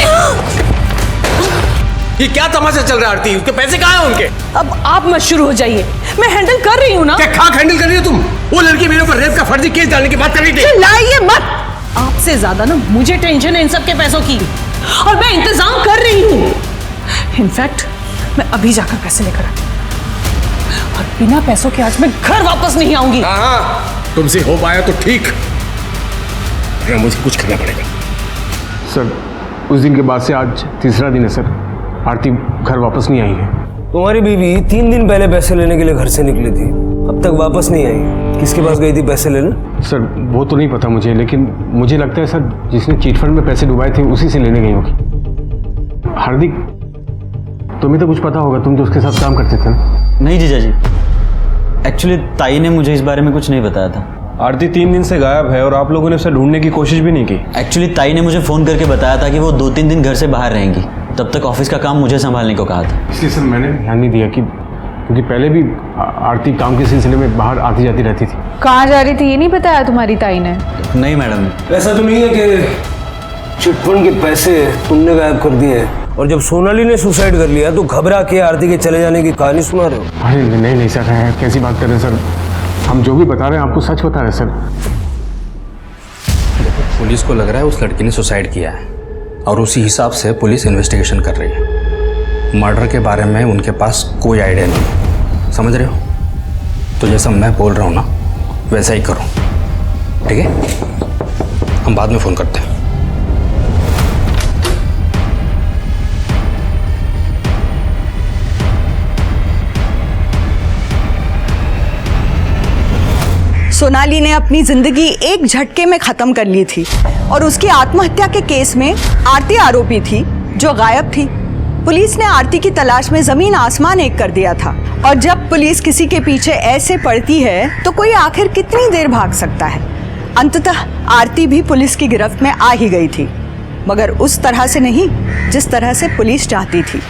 Speaker 15: ये क्या तमाशा चल रहा है आरती? उसके पैसे कहाँ हैं उनके?
Speaker 10: अब आप मत शुरू हो जाइए, मैं हैंडल कर रही हूँ ना।
Speaker 15: क्या खाक हैंडल कर रही हो तुम? वो लड़की मेरे ऊपर रेप का फर्जी केस डालने की बात कर रही थी।
Speaker 10: चिल्लाइए मत। आपसे ज्यादा ना मुझे टेंशन है इन सब के पैसों की, और मैं इंतजाम कर रही हूँ। इनफैक्ट मैं अभी जाकर पैसे लेकर आती हूँ, और बिना पैसों के आज मैं घर वापस नहीं आऊंगी।
Speaker 15: हाँ, तुमसे हो पाया तो ठीक, मुझे कुछ करना पड़ेगा।
Speaker 6: सर उस दिन के बाद से आज तीसरा दिन है सर, आरती घर वापस नहीं आई है।
Speaker 15: तुम्हारी बीवी 3 दिन पहले पैसे लेने के लिए घर से निकली थी, अब तक वापस नहीं आई। किसके पास गई थी पैसे लेने?
Speaker 6: सर वो तो नहीं पता मुझे, लेकिन मुझे लगता है सर जिसने चीट फंड में पैसे डुबाए थे उसी से लेने गई होगी। हार्दिक तुम्हें तो कुछ पता होगा, तुम तो उसके साथ काम करते थे ना?
Speaker 11: नहीं जीजा जी, एक्चुअली ताई ने मुझे इस बारे में कुछ नहीं बताया था।
Speaker 13: आरती 3 दिन से गायब है और आप लोगों ने उसे ढूंढने की कोशिश भी नहीं की।
Speaker 11: एक्चुअली ताई ने मुझे फ़ोन करके बताया था कि वो 2-3 दिन घर से बाहर रहेंगी, तब तक ऑफिस का काम मुझे संभालने को कहा था।
Speaker 6: इसलिए सर मैंने ध्यान नहीं दिया, क्योंकि पहले भी आरती काम के सिलसिले में बाहर आती जाती रहती थी।
Speaker 4: कहाँ जा रही थी ये नहीं बताया तुम्हारी ताई ने?
Speaker 11: नहीं मैडम।
Speaker 15: ऐसा तो नहीं है कि चिटफंड के पैसे तुमने गायब कर दिए, और जब सोनाली ने सुसाइड कर लिया तो घबरा के आरती के चले जाने की कहानी सुना रहे हो?
Speaker 6: अरे नहीं सर, कैसी बात कर रहे हैं सर? हम जो भी बता रहे हैं आपको सच बता रहे हैं सर।
Speaker 19: पुलिस को लग रहा है उस लड़की ने सुसाइड किया है, और उसी हिसाब से पुलिस इन्वेस्टिगेशन कर रही है। मर्डर के बारे में उनके पास कोई आइडिया नहीं है, समझ रहे हो? तो जैसा मैं बोल रहा हूँ ना वैसा ही करो, ठीक है? हम बाद में फ़ोन करते हैं।
Speaker 1: सोनाली ने अपनी जिंदगी एक झटके में खत्म कर ली थी, और उसकी आत्महत्या के केस में आरती आरोपी थी जो गायब थी। पुलिस ने आरती की तलाश में जमीन आसमान एक कर दिया था, और जब पुलिस किसी के पीछे ऐसे पड़ती है तो कोई आखिर कितनी देर भाग सकता है। अंततः आरती भी पुलिस की गिरफ्त में आ ही गई थी, मगर उस तरह से नहीं जिस तरह से पुलिस चाहती थी।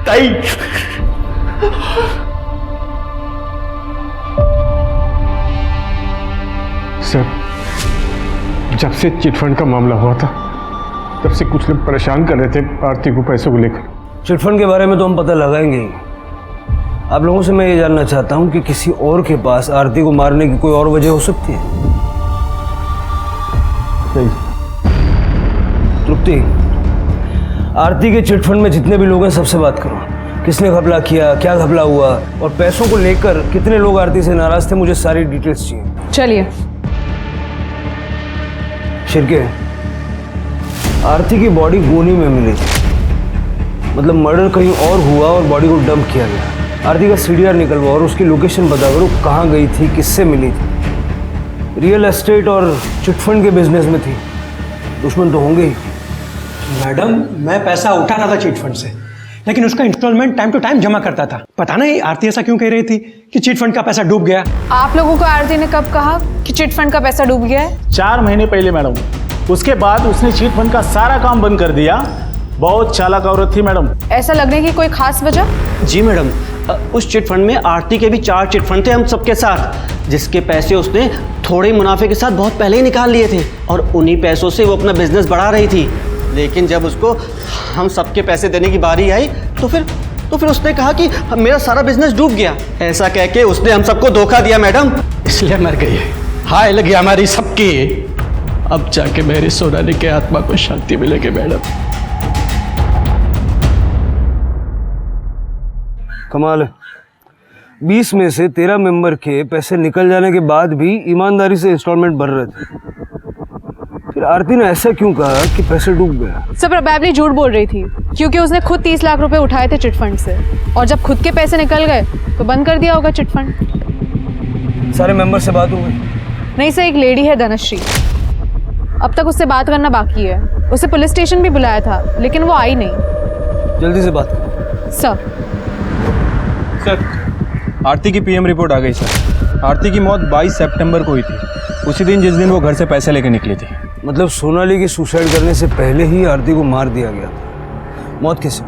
Speaker 15: ताई,
Speaker 6: सर जब से चिटफंड का मामला हुआ था तब से कुछ लोग परेशान कर रहे थे आरती को पैसों को लेकर।
Speaker 15: चिटफंड के बारे में तो हम पता लगाएंगे ही। आप लोगों से मैं ये जानना चाहता हूँ कि किसी और के पास आरती को मारने की कोई और वजह हो सकती है?
Speaker 6: नहीं।
Speaker 15: तृप्ति, आरती के चिटफंड में जितने भी लोग हैं सबसे बात करो। किसने घपला किया, क्या घपला हुआ, और पैसों को लेकर कितने लोग आरती से नाराज थे, मुझे सारी डिटेल्स चाहिए।
Speaker 4: चलिए।
Speaker 15: शिरके, आरती की बॉडी गोनी में मिली थी, मतलब मर्डर कहीं और हुआ और बॉडी को डंप किया गया। आरती का सीडीआर निकलवा और उसकी लोकेशन बता करो, कहाँ गई थी, किससे मिली थी। रियल एस्टेट और चिटफंड के बिजनेस में थी, दुश्मन तो होंगे ही।
Speaker 20: मैडम, मैं पैसा उठाना था चिट फंड से, लेकिन उसका इंस्टॉलमेंट टाइम टू टाइम जमा करता था। पता नहीं आरती ऐसा क्यों कह रही थी कि चिट फंड का पैसा डूब गया।
Speaker 4: आप लोगों को आरती ने कब कहा कि चिट फंड का पैसा डूब गया है?
Speaker 7: 4 महीने पहले मैडम। उसके बाद उसने चिट फंड का सारा काम बंद कर दिया। बहुत चालाक औरत थी मैडम।
Speaker 4: ऐसा लगने की कोई खास वजह?
Speaker 14: जी मैडम, उस चिट फंड में आरती के भी 4 चिट फंड थे हम सबके साथ, जिसके पैसे उसने थोड़े मुनाफे के साथ बहुत पहले ही निकाल लिए थे, और उन्हीं पैसों से वो अपना बिजनेस बढ़ा रही थी। लेकिन जब उसको हम सबके पैसे देने की बारी आई तो फिर उसने कहा कि मेरा सारा बिजनेस डूब गया। ऐसा कह के उसने हम सबको धोखा दिया मैडम,
Speaker 20: इसलिए मर गई है। हाय लगी हमारी सबकी। अब जाके मेरी सोनाली के आत्मा को शांति मिलेगी मैडम।
Speaker 15: कमाल है, 20 में से 13 मेंबर के पैसे निकल जाने के बाद भी ईमानदारी से इंस्टॉलमेंट भर रहे थे। फिर आरती ने ऐसा क्यों कहा कि पैसे डूब गया?
Speaker 10: सब प्रोबेबली झूठ बोल रही थी, क्योंकि उसने खुद 30 लाख रुपए उठाए थे चिटफंड से, और जब खुद के पैसे निकल गए तो बंद कर दिया होगा चिटफंड।
Speaker 15: सारे मेंबर से बात हो गई?
Speaker 10: नहीं सर, एक लेडी है धनश्री, अब तक उससे बात करना बाकी है। उसे पुलिस स्टेशन भी बुलाया था लेकिन वो आई नहीं।
Speaker 15: जल्दी से बात करो।
Speaker 7: सर, आरती की पीएम रिपोर्ट आ गई सर। आरती की मौत 22 सितंबर को हुई थी, उसी दिन जिस दिन वो घर से पैसे लेके निकली थी।
Speaker 15: मतलब सोनाली की सुसाइड करने से पहले ही आरती को मार दिया गया था। मौत कैसे?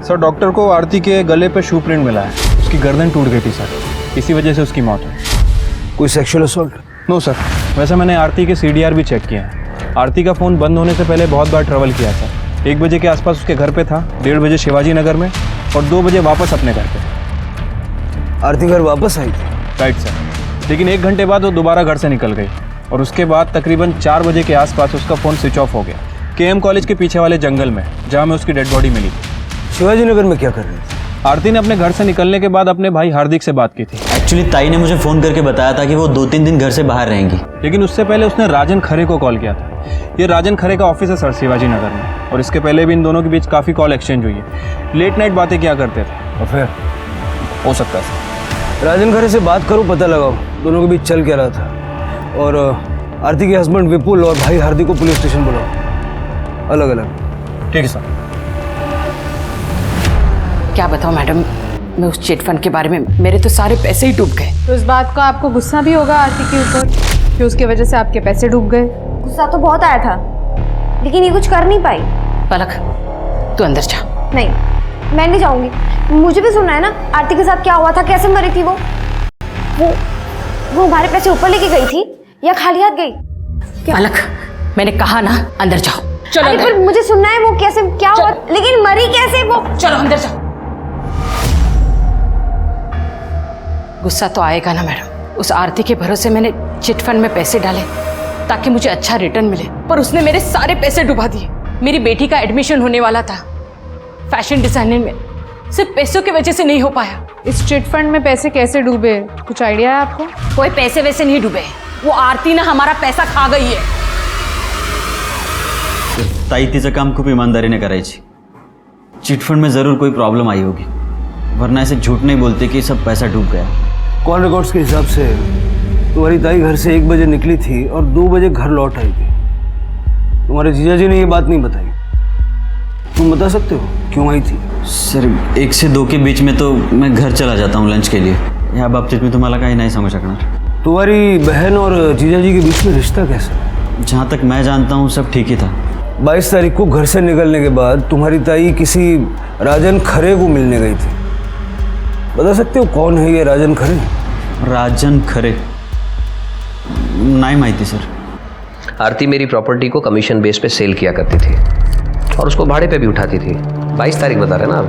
Speaker 7: सर, डॉक्टर को आरती के गले पे शू प्रिंट मिला है, उसकी गर्दन टूट गई थी सर, इसी वजह से उसकी मौत हुई।
Speaker 15: कोई सेक्सुअल असॉल्ट?
Speaker 7: नो सर, वैसे मैंने आरती के CDR भी चेक किया है। आरती का फ़ोन बंद होने से पहले बहुत बार ट्रैवल किया सर। 1 बजे के आसपास उसके घर पे था, 1:30 बजे शिवाजी नगर में, और 2 बजे वापस अपने घर पे।
Speaker 15: आरती घर वापस आई थी?
Speaker 7: राइट सर, लेकिन 1 घंटे बाद वो दोबारा घर से निकल गई, और उसके बाद तकरीबन 4 बजे के आसपास उसका फ़ोन स्विच ऑफ हो गया, KM कॉलेज के पीछे वाले जंगल में, जहाँ में उसकी डेड बॉडी मिली थी।
Speaker 15: शिवाजी नगर में क्या कर रही थी?
Speaker 7: आरती ने अपने घर से निकलने के बाद अपने भाई हार्दिक से बात की थी।
Speaker 11: एक्चुअली ताई ने मुझे फ़ोन करके बताया था कि वो 2-3 दिन घर से बाहर रहेंगी,
Speaker 7: लेकिन उससे पहले उसने राजन खरे को कॉल किया था। ये राजन खरे का ऑफिस है सर शिवाजी नगर में, और इसके पहले भी इन दोनों के बीच काफ़ी कॉल एक्सचेंज हुई है। लेट नाइट बातें क्या करते थे।
Speaker 15: और फिर?
Speaker 7: हो सकता है सर।
Speaker 15: राजन खरे से बात करो, पता लगाओ दोनों के बीच चल क्या रहा था, और आरती के हस्बैंड विपुल और भाई हार्दिक को पुलिस स्टेशन बुलाओ, अलग अलग।
Speaker 7: ठीक है सर।
Speaker 2: क्या बताऊं मैडम, मैं उस चिट फंड के बारे में, मेरे तो सारे पैसे ही डूब गए।
Speaker 10: तो इस बात का आपको गुस्सा भी होगा आरती के ऊपर कि उसकी वजह से आपके पैसे डूब गए?
Speaker 9: गुस्सा तो बहुत आया था, लेकिन ये कुछ कर नहीं पाई।
Speaker 2: पलक, तू अंदर जा।
Speaker 9: नहीं, मैं नहीं जाऊंगी। मुझे भी सुनना है ना आरती के साथ क्या हुआ था, कैसे मरी थी वो हमारे पैसे ऊपर लेके गई थी या खाली हाथ गई?
Speaker 2: पलक, मैंने कहा ना अंदर जाओ। चलो
Speaker 9: अरे पर मुझे सुनना है वो कैसे, क्या हुआ, लेकिन मरी कैसे वो?
Speaker 2: चलो अंदर जाओ। गुस्सा तो आएगा ना मैडम, उस आरती के भरोसे मैंने चिट फंड में पैसे डाले ताकि मुझे अच्छा रिटर्न मिले, पर उसने मेरे सारे पैसे डुबा दिए। मेरी बेटी का एडमिशन होने वाला था फैशन डिजाइनिंग में, सिर्फ पैसों की वजह से नहीं हो पाया।
Speaker 10: इस चिट फंड में पैसे कैसे डूबे, कुछ आइडिया है आपको?
Speaker 2: कोई पैसे वैसे नहीं डूबे, वो आरती ना हमारा पैसा खा गई है।
Speaker 11: ताई तिचं काम खूप ईमानदारीने करायची। चिटफंड में ज़रूर कोई प्रॉब्लम आई होगी, वरना ऐसे झूठ नहीं बोलते कि सब पैसा डूब गया।
Speaker 15: कॉल रिकॉर्ड्स के हिसाब से तुम्हारी ताई घर से 1 बजे निकली थी और 2 बजे घर लौट आई थी। तुम्हारे जीजा जी ने ये बात नहीं बताई, तुम बता सकते हो क्यों आई थी?
Speaker 11: सर 1 से 2 के बीच में तो मैं घर चला जाता हूँ लंच के लिए, या बाबतीत में तुम्हाला काही नाही समझ सकणार।
Speaker 15: तुम्हारी बहन और जीजा जी के बीच में रिश्ता कैसा?
Speaker 11: जहाँ तक मैं जानता हूँ सब ठीक ही था।
Speaker 15: 22 तारीख को घर से निकलने के बाद तुम्हारी ताई किसी राजन खरे को मिलने गई थी, बता सकते हो कौन है ये राजन खरे?
Speaker 11: राजन खरे नहीं माहिती सर।
Speaker 12: आरती मेरी प्रॉपर्टी को कमीशन बेस पे सेल किया करती थी और उसको भाड़े पे भी उठाती थी। 22 तारीख बता रहे ना आप?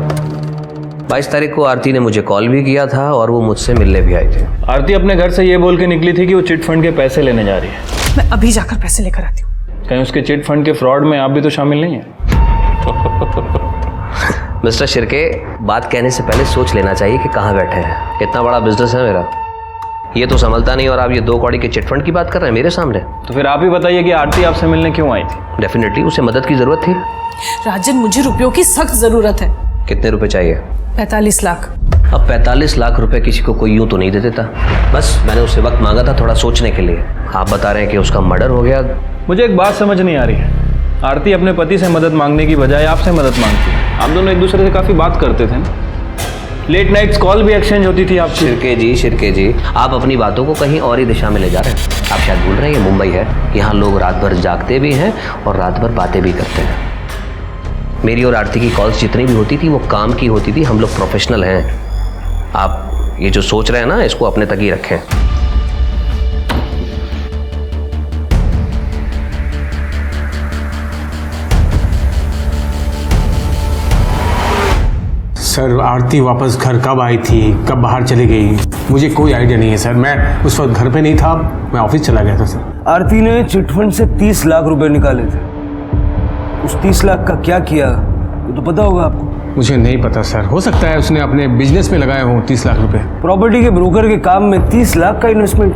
Speaker 12: 22 तारीख को आरती ने मुझे कॉल भी किया था और वो मुझसे मिलने भी आई थी।
Speaker 7: आरती अपने घर से ये बोल के निकली थी कि वो चिट फंड के पैसे लेने जा रही है।
Speaker 10: मैं अभी जाकर पैसे लेकर आती हूँ।
Speaker 7: कहीं उसके चिट फंड के फ्रॉड में आप भी तो शामिल नहीं है?
Speaker 12: मिस्टर शिर्के, बात कहने से पहले सोच लेना चाहिए कि कहाँ बैठे हैं। इतना बड़ा बिजनेस है मेरा, ये तो संभलता नहीं और आप ये 2 कौड़ी के चिट फंड की बात कर रहे हैं मेरे सामने।
Speaker 7: तो फिर आप ही बताइए कि आरती आपसे मिलने क्यों आई थी?
Speaker 12: डेफिनेटली उसे मदद की जरूरत थी।
Speaker 10: राजन, मुझे रुपयों की सख्त जरूरत है।
Speaker 12: कितने रुपए चाहिए?
Speaker 10: 45 लाख।
Speaker 12: अब 45 लाख रुपए किसी को कोई यूं तो नहीं दे देता। बस मैंने उससे वक्त मांगा था थोड़ा सोचने के लिए। आप बता रहे हैं कि उसका मर्डर हो गया।
Speaker 7: मुझे एक बात समझ नहीं आ रही है, आरती अपने पति से मदद मांगने की बजाय आपसे मदद मांगती है। आप दोनों एक दूसरे से काफ़ी बात करते थे ना, लेट नाइट्स कॉल भी एक्सचेंज होती थी आपकी।
Speaker 12: शिर्के जी, आप अपनी बातों को कहीं और ही दिशा में ले जा रहे हैं। आप शायद भूल रहे हैं ये मुंबई है, यहाँ लोग रात भर जागते भी हैं और रात भर बातें भी करते हैं। मेरी और आरती की कॉल्स जितनी भी होती थी वो काम की होती थी। हम लोग प्रोफेशनल हैं। आप ये जो सोच रहे हैं ना, इसको अपने तक ही रखें।
Speaker 16: सर आरती वापस घर कब आई थी, कब बाहर चली गई, मुझे कोई आइडिया नहीं है सर। मैं उस वक्त घर पे नहीं था, मैं ऑफिस चला गया था सर।
Speaker 15: आरती ने चिटफंड से 30 लाख रुपए निकाले थे, उस 30 लाख का क्या किया ये तो पता होगा आपको?
Speaker 16: मुझे नहीं पता सर, हो सकता है उसने अपने बिजनेस में लगाए हों 30 लाख रुपए।
Speaker 15: प्रॉपर्टी के ब्रोकर के काम में 30 लाख का इन्वेस्टमेंट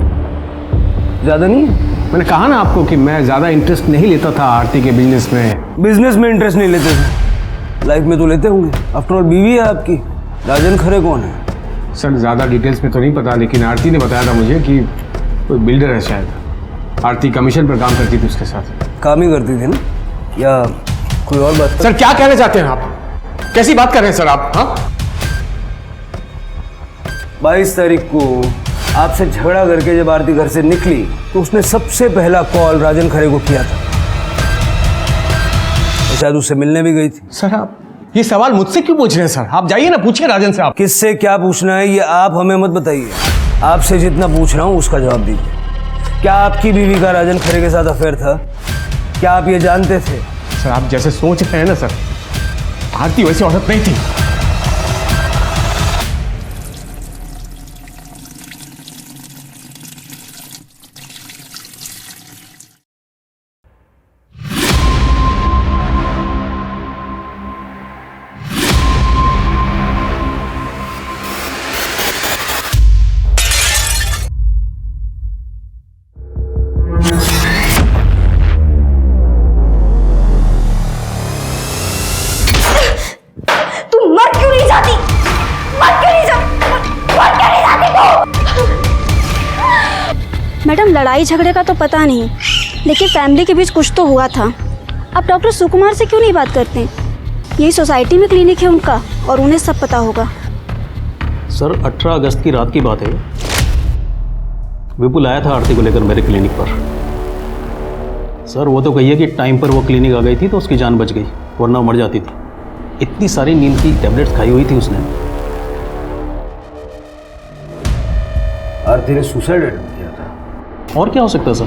Speaker 15: ज़्यादा नहीं है?
Speaker 6: मैंने कहा ना आपको कि मैं ज़्यादा इंटरेस्ट नहीं लेता था आरती के बिजनेस में।
Speaker 15: बिजनेस में इंटरेस्ट नहीं लेते थे, लाइफ में तो लेते होंगे। आफ्टर ऑल बीवी है आपकी। राजन खरे कौन है?
Speaker 6: सर ज़्यादा डिटेल्स में तो नहीं पता, लेकिन आरती ने बताया था मुझे कि कोई बिल्डर है शायद। आरती कमीशन पर काम करती थी उसके साथ।
Speaker 15: काम ही करती थी ना, या कोई और बात?
Speaker 6: सर क्या कहना चाहते हैं आप? कैसी बात कर रहे हैं सर आप? हाँ,
Speaker 15: 22 तारीख को आपसे झगड़ा करके जब आरती घर से निकली तो उसने सबसे पहला कॉल राजन खरे को किया था। तो शायद उससे मिलने भी गई थी।
Speaker 6: सर आप ये सवाल मुझसे क्यों पूछ रहे हैं सर? आप जाइए ना, पूछिए राजन से। आप
Speaker 15: किससे क्या पूछना है ये आप हमें मत बताइए। आपसे जितना पूछ रहा हूँ उसका जवाब दीजिए। क्या आपकी बीवी का राजन खरे के साथ अफेयर था? क्या आप ये जानते थे?
Speaker 6: सर आप जैसे सोच रहे हैं ना सर, आरती वैसी औरत नहीं थी।
Speaker 21: मैडम लड़ाई झगड़े का तो पता नहीं, लेकिन फैमिली के बीच कुछ तो हुआ था। आप डॉक्टर सुकुमार से क्यों नहीं बात करते? यही सोसाइटी में क्लिनिक है उनका और उन्हें सब पता होगा।
Speaker 14: सर 18 अगस्त की रात की बात है। विपुल आया था आरती को लेकर मेरे क्लिनिक पर। सर वो तो कहिए कि टाइम पर वो क्लिनिक आ गई थी तो उसकी जान बच गई, वरना मर जाती थी। इतनी सारी नींद की टैबलेट्स खाई हुई थी उसने।
Speaker 15: आरती ने सुसाइड अटेम्प्ट किया था।
Speaker 14: और क्या हो सकता है सर?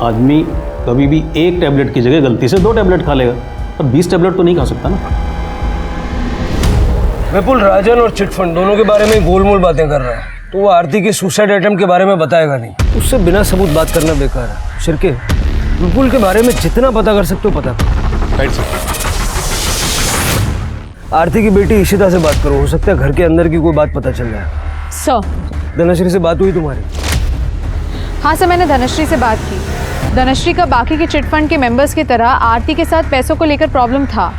Speaker 14: आदमी कभी भी एक टैबलेट की जगह गलती से 2 टैबलेट खा लेगा, पर 20 टैबलेट तो नहीं खा सकता ना।
Speaker 15: विपुल राजन और चिटफंड दोनों के बारे में गोलमोल बातें कर रहा है, तो वो आरती के सुसाइड अटेम्प्ट के बारे में बताएगा नहीं। उससे बिना सबूत बात करना बेकार है। शिरके, विपुल के बारे में जितना पता कर सकते हो पता करो।
Speaker 6: Right sir.
Speaker 15: आरती की बेटी इशिता से बात करो, हो सकता है घर के अंदर की कोई बात पता चल जाए।
Speaker 10: सर
Speaker 15: धनश्री से बात हुई तुम्हारी?
Speaker 10: हाँ सर, मैंने धनश्री से बात की। धनश्री का बाकी के चिटफंड के मेंबर्स की तरह आरती के साथ पैसों को लेकर प्रॉब्लम था,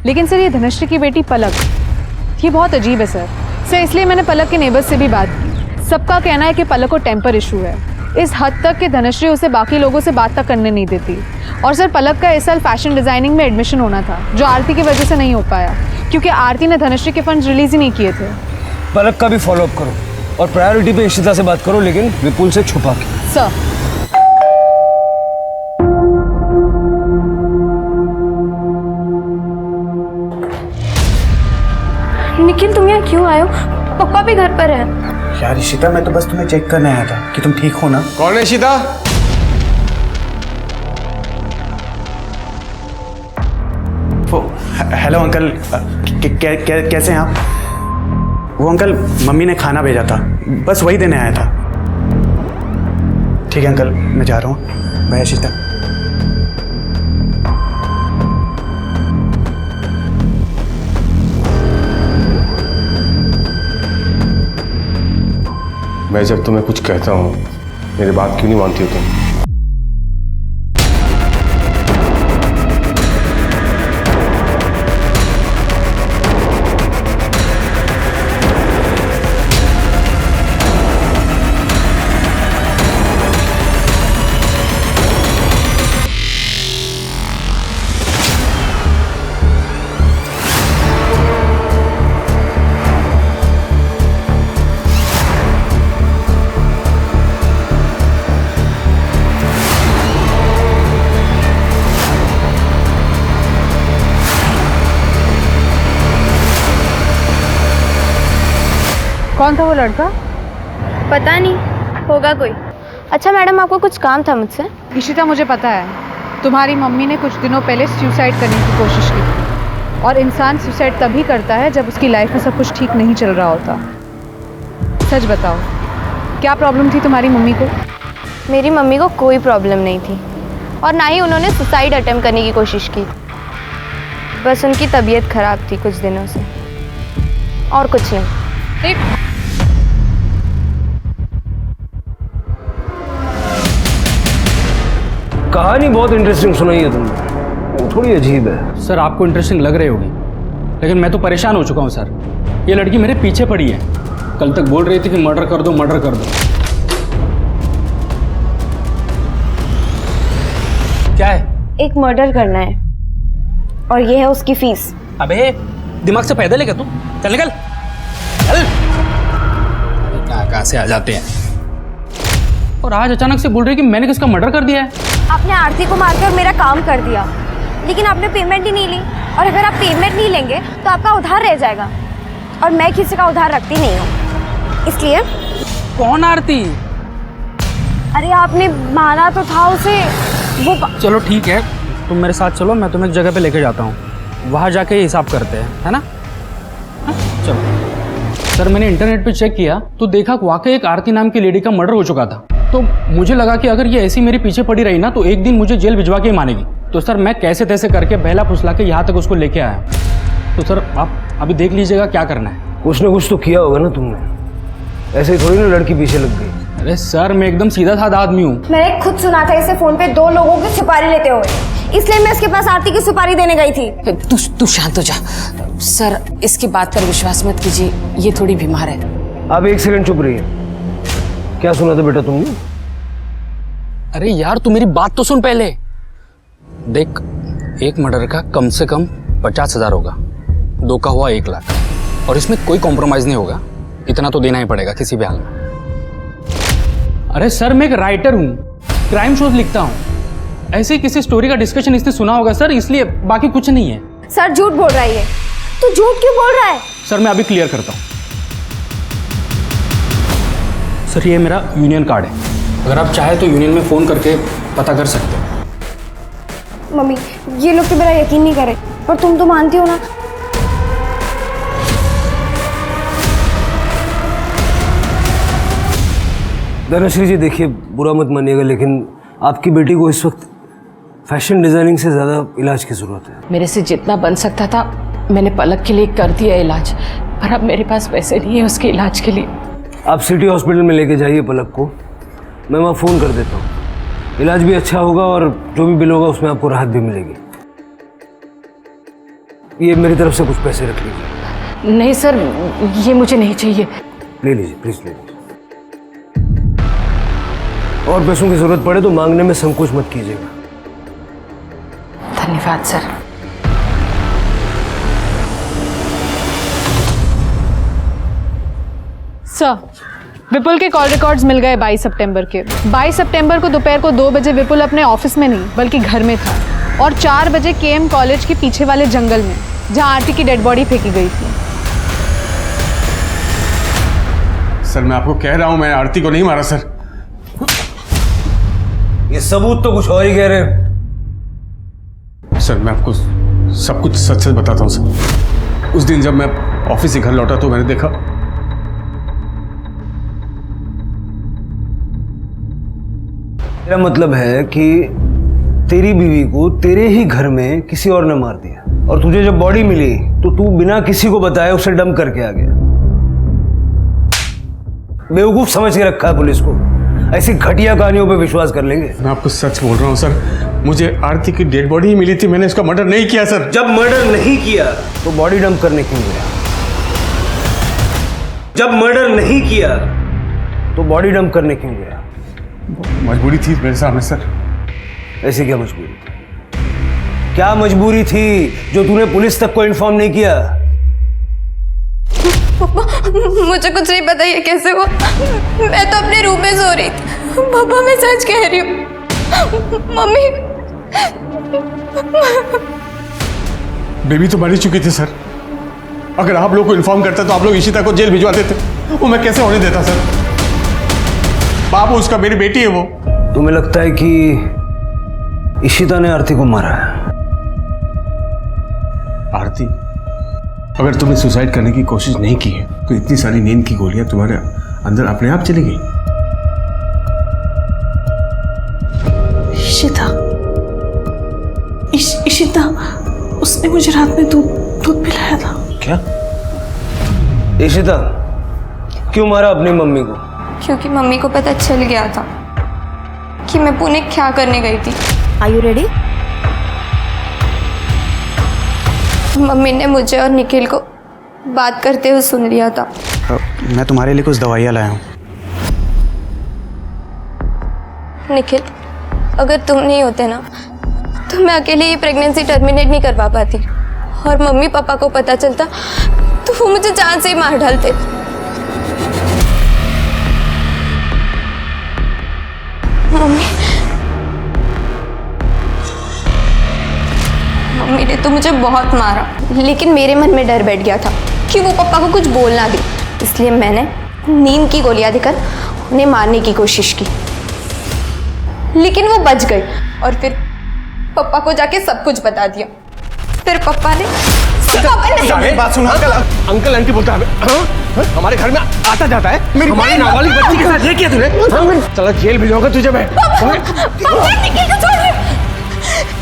Speaker 10: लेकिन सर ये धनश्री की बेटी पलक, ये बहुत अजीब है सर। इसलिए मैंने पलक के नेबर्स से भी बात की। सबका कहना है कि पलक को टेम्पर इशू है, इस हद तक कि धनश्री उसे बाकी लोगों से बात तक करने नहीं देती। और सर पलक का इस साल फैशन डिज़ाइनिंग में एडमिशन होना था, जो आरती की वजह से नहीं हो पाया, क्योंकि आरती ने धनश्री के फंड्स रिलीज ही नहीं किए थे।
Speaker 15: पलक का भी फॉलोअप करो और प्रायोरिटी पे इशिता से बात करो, लेकिन विपुल से छुपा के।
Speaker 10: सर
Speaker 21: निखिल, तुम यहाँ क्यों आए हो? पापा भी घर पर है।
Speaker 8: यार इशिता, मैं तो बस तुम्हें चेक करने आया था कि तुम ठीक हो ना।
Speaker 6: कौन है इशिता?
Speaker 8: हेलो अंकल, कैसे हैं आप? वो अंकल मम्मी ने खाना भेजा था, बस वही देने आया था। ठीक है अंकल, मैं जा रहा हूँ। बाय इशिता।
Speaker 6: मैं जब तुम्हें कुछ कहता हूँ मेरी बात क्यों नहीं मानती हो तुम?
Speaker 10: कौन था वो लड़का?
Speaker 21: पता नहीं, होगा कोई। अच्छा मैडम, आपको कुछ काम था मुझसे?
Speaker 10: इशिता, मुझे पता है तुम्हारी मम्मी ने कुछ दिनों पहले सुसाइड करने की कोशिश की थी, और इंसान सुसाइड तभी करता है जब उसकी लाइफ में सब कुछ ठीक नहीं चल रहा होता। सच बताओ, क्या प्रॉब्लम थी तुम्हारी मम्मी को?
Speaker 21: मेरी मम्मी को कोई प्रॉब्लम नहीं थी, और ना ही उन्होंने सुसाइड अटेम्प्ट करने की कोशिश की। बस उनकी तबीयत खराब थी कुछ दिनों से, और कुछ नहीं।
Speaker 15: कहानी बहुत इंटरेस्टिंग सुनाई है तुमने, थोड़ी अजीब है।
Speaker 19: सर आपको इंटरेस्टिंग लग रही होगी, लेकिन मैं तो परेशान हो चुका हूँ सर। ये लड़की मेरे पीछे पड़ी है, कल तक बोल रही थी कि मर्डर कर दो मर्डर कर दो। क्या है?
Speaker 9: एक मर्डर करना है और ये है उसकी फीस।
Speaker 19: अबे दिमाग से पैदल है क्या तू? चल निकल चल। कहाँ से आ जाते हैं। और आज अचानक से बोल रही कि मैंने किसका मर्डर कर दिया है।
Speaker 9: आपने आरती को मारकर मेरा काम कर दिया, लेकिन आपने पेमेंट ही नहीं ली, और अगर आप पेमेंट नहीं लेंगे तो आपका उधार रह जाएगा, और मैं किसी का उधार रखती नहीं हूँ, इसलिए।
Speaker 19: कौन आरती?
Speaker 9: अरे आपने मारा तो था उसे, वो
Speaker 19: चलो ठीक है, तुम मेरे साथ चलो, मैं तुम्हें एक जगह पे लेके जाता हूँ, वहाँ जाके ही हिसाब करते हैं, है ना? हाँ? चलो। सर मैंने इंटरनेट पे चेक किया तो देखा वाकई एक आरती नाम की लेडी का मर्डर हो चुका था। तो मुझे लगा कि अगर ये ऐसी मेरे पीछे पड़ी रही ना तो एक दिन मुझे जेल भिजवा के ही मानेगी। तो सर मैं कैसे तैसे करके बहला फुसला के यहाँ तक उसको लेके आया। तो सर आप अभी देख लीजिएगा क्या करना है।
Speaker 15: कुछ ना कुछ तो किया होगा ना तुमने, ऐसे ही थोड़ी ना लड़की पीछे लग गई।
Speaker 19: अरे सर मैं एकदम सीधा साधा आदमी हूँ।
Speaker 9: मैंने खुद सुना था इसे फोन पे 2 लोगों की सुपारी लेते हुए, इसलिए मैं इसके पास आरती की सुपारी देने गई थी।
Speaker 2: तू शांत हो जा सर, इसकी बात पर विश्वास मत कीजिए, ये थोड़ी बीमार है।
Speaker 15: आप एक सेकंड चुप रहिए। क्या सुना था बेटा तुमने?
Speaker 19: अरे यार तू मेरी बात तो सुन पहले। देख, एक मर्डर का कम से कम 50,000 होगा, 2 का हुआ 1 लाख, और इसमें कोई कॉम्प्रोमाइज नहीं होगा, इतना तो देना ही पड़ेगा किसी भी हाल में। अरे सर मैं एक राइटर हूँ, क्राइम शोज लिखता हूँ, ऐसे ही किसी स्टोरी का डिस्कशन इसने सुना होगा सर, इसलिए, बाकी कुछ नहीं है।
Speaker 9: सर झूठ बोल रहा है, तू झूठ क्यों बोल रहा है?
Speaker 19: सर मैं अभी क्लियर करता हूँ। सर ये मेरा यूनियन कार्ड है, अगर आप चाहे तो यूनियन में फ़ोन करके पता कर सकते हो।
Speaker 9: मम्मी ये लोग तो मेरा यकीन नहीं करे, पर तुम तो मानती हो ना।
Speaker 15: धनश्री जी देखिए, बुरा मत मानिएगा, लेकिन आपकी बेटी को इस वक्त फैशन डिजाइनिंग से ज़्यादा इलाज की ज़रूरत है।
Speaker 2: मेरे से जितना बन सकता था मैंने पलक के लिए कर दिया इलाज, पर अब मेरे पास पैसे नहीं है उसके इलाज के लिए।
Speaker 15: आप सिटी हॉस्पिटल में लेके जाइए पलक को, मैं वहाँ फ़ोन कर देता हूँ, इलाज भी अच्छा होगा और जो भी बिल होगा उसमें आपको राहत भी मिलेगी। ये मेरी तरफ से कुछ पैसे रख लीजिए।
Speaker 2: नहीं सर, ये मुझे नहीं चाहिए।
Speaker 15: ले लीजिए प्लीज़, ले लीजिए। और पैसों की ज़रूरत पड़े तो मांगने में संकोच मत कीजिएगा।
Speaker 2: धन्यवाद सर।
Speaker 10: सर, विपुल के कॉल रिकॉर्ड्स मिल गए 22 सितंबर के। 22 सितंबर को दोपहर को 2 बजे विपुल अपने ऑफिस में नहीं बल्कि घर में था, और 4 बजे केएम कॉलेज के पीछे वाले जंगल में जहां आरती की डेड बॉडी फेंकी गई थी।
Speaker 16: सर मैं आपको कह रहा हूं, मैंने आरती को नहीं मारा सर।
Speaker 15: ये सबूत तो कुछ और ही कह रहे हैं।
Speaker 16: सर मैं आपको सब कुछ सच सच बताता हूँ सर। उस दिन जब मैं ऑफिस से घर लौटा तो मैंने देखा
Speaker 15: मेरा मतलब है कि तेरी बीवी को तेरे ही घर में किसी और ने मार दिया, और तुझे जब बॉडी मिली तो तू बिना किसी को बताए उसे डंप करके आ गया। बेवकूफ समझ के रखा है पुलिस को, ऐसी घटिया कहानियों पे विश्वास कर लेंगे।
Speaker 16: मैं आपको सच बोल रहा हूँ सर, मुझे आरती की डेड बॉडी ही मिली थी, मैंने उसका मर्डर नहीं किया सर।
Speaker 15: जब मर्डर नहीं किया तो बॉडी डंप करने क्यों गया? जब मर्डर नहीं किया तो बॉडी डंप करने क्यों गया?
Speaker 16: मजबूरी थी मेरे सामने सर।
Speaker 15: ऐसी क्या मजबूरी थी? क्या मजबूरी थी जो तूने पुलिस तक को इन्फॉर्म नहीं किया?
Speaker 21: मुझे कुछ नहीं पता ये कैसे हुआ, मैं तो अपने रूम में सो रही थी। पापा मैं सच कह रही हूँ। मम्मी
Speaker 16: बेबी तो मर ही चुकी थी सर। अगर आप लोग को इन्फॉर्म करता तो आप लोग इशिता को जेल भिजवा देते, वो मैं कैसे होने देता सर। बाबू उसका मेरी बेटी है वो।
Speaker 15: तुम्हें लगता है कि इशिता ने आरती को मारा है?
Speaker 16: आरती, अगर तुमने सुसाइड करने की कोशिश नहीं की है तो इतनी सारी नींद की गोलियां तुम्हारे अंदर अपने आप चली गई।
Speaker 10: इशिता, इशिता, उसने मुझे रात में दूध पिलाया था।
Speaker 15: क्या? इशिता क्यों मारा अपनी मम्मी को?
Speaker 21: क्योंकि मम्मी को पता चल गया था कि मैं पुणे क्या करने गई थी।
Speaker 9: Are you ready? मम्मी ने मुझे और निखिल को बात करते हुए सुन लिया था।
Speaker 8: मैं तुम्हारे लिए कुछ दवाइयाँ लाया हूँ।
Speaker 9: निखिल, अगर तुम नहीं होते ना तो मैं अकेले ये प्रेगनेंसी टर्मिनेट नहीं करवा पाती, और मम्मी पापा को पता चलता तो वो मुझे जान से ही मार डालते। मम्मी ने तो मुझे बहुत मारा, लेकिन मेरे मन में डर बैठ गया था कि वो पापा को कुछ बोल ना दे, इसलिए मैंने नींद की गोलियां देकर उन्हें मारने की कोशिश की, लेकिन वो बच गई। और फिर पापा को जाके सब कुछ बता दिया। फिर पापा ने
Speaker 6: मेरी बात सुनो। अंकल आंटी बोलता है हमारे घर में आता जाता है, मेरी हमारी नाबालिग बच्ची के साथ ये किया तूने? चलो जेल भेजूंगा तुझे मैं।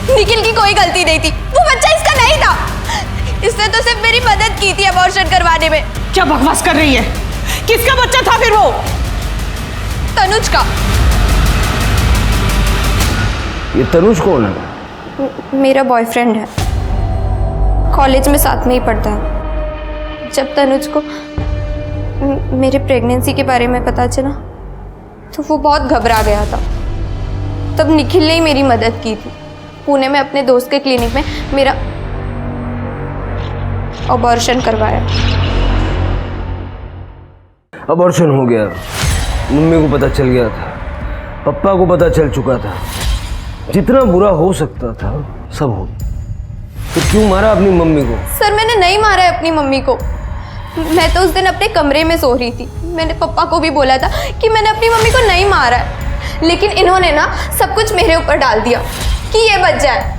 Speaker 9: निखिल की कोई गलती नहीं थी, वो बच्चा इसका नहीं था। इसने तो सिर्फ मेरी मदद की थी अबॉर्शन करवाने में।
Speaker 10: क्या बकवास कर रही है? किसका बच्चा था फिर वो?
Speaker 9: तनुज का।
Speaker 15: ये तनुज कौन है?
Speaker 9: मेरा बॉयफ्रेंड है, कॉलेज में साथ में ही पढ़ता है। जब तनुज को मेरे प्रेगनेंसी के बारे में पता चला तो वो बहुत घबरा गया था। तब निखिल ने ही मेरी मदद की थी। पुणे में अपने दोस्त के क्लिनिक में मेरा अबॉर्शन करवाया।
Speaker 15: अबॉर्शन हो गया, मम्मी को पता चल गया था, पापा को पता चल चुका था, जितना बुरा हो सकता था सब हो। तो क्यों मारा अपनी मम्मी को?
Speaker 9: सर, मैंने नहीं मारा है अपनी मम्मी को। मैं तो उस दिन अपने कमरे में सो रही थी। मैंने पापा को भी बोला था कि मैंने अपनी मम्मी को नहीं मारा है, लेकिन इन्होंने ना सब कुछ मेरे ऊपर डाल दिया कि ये बच जाए।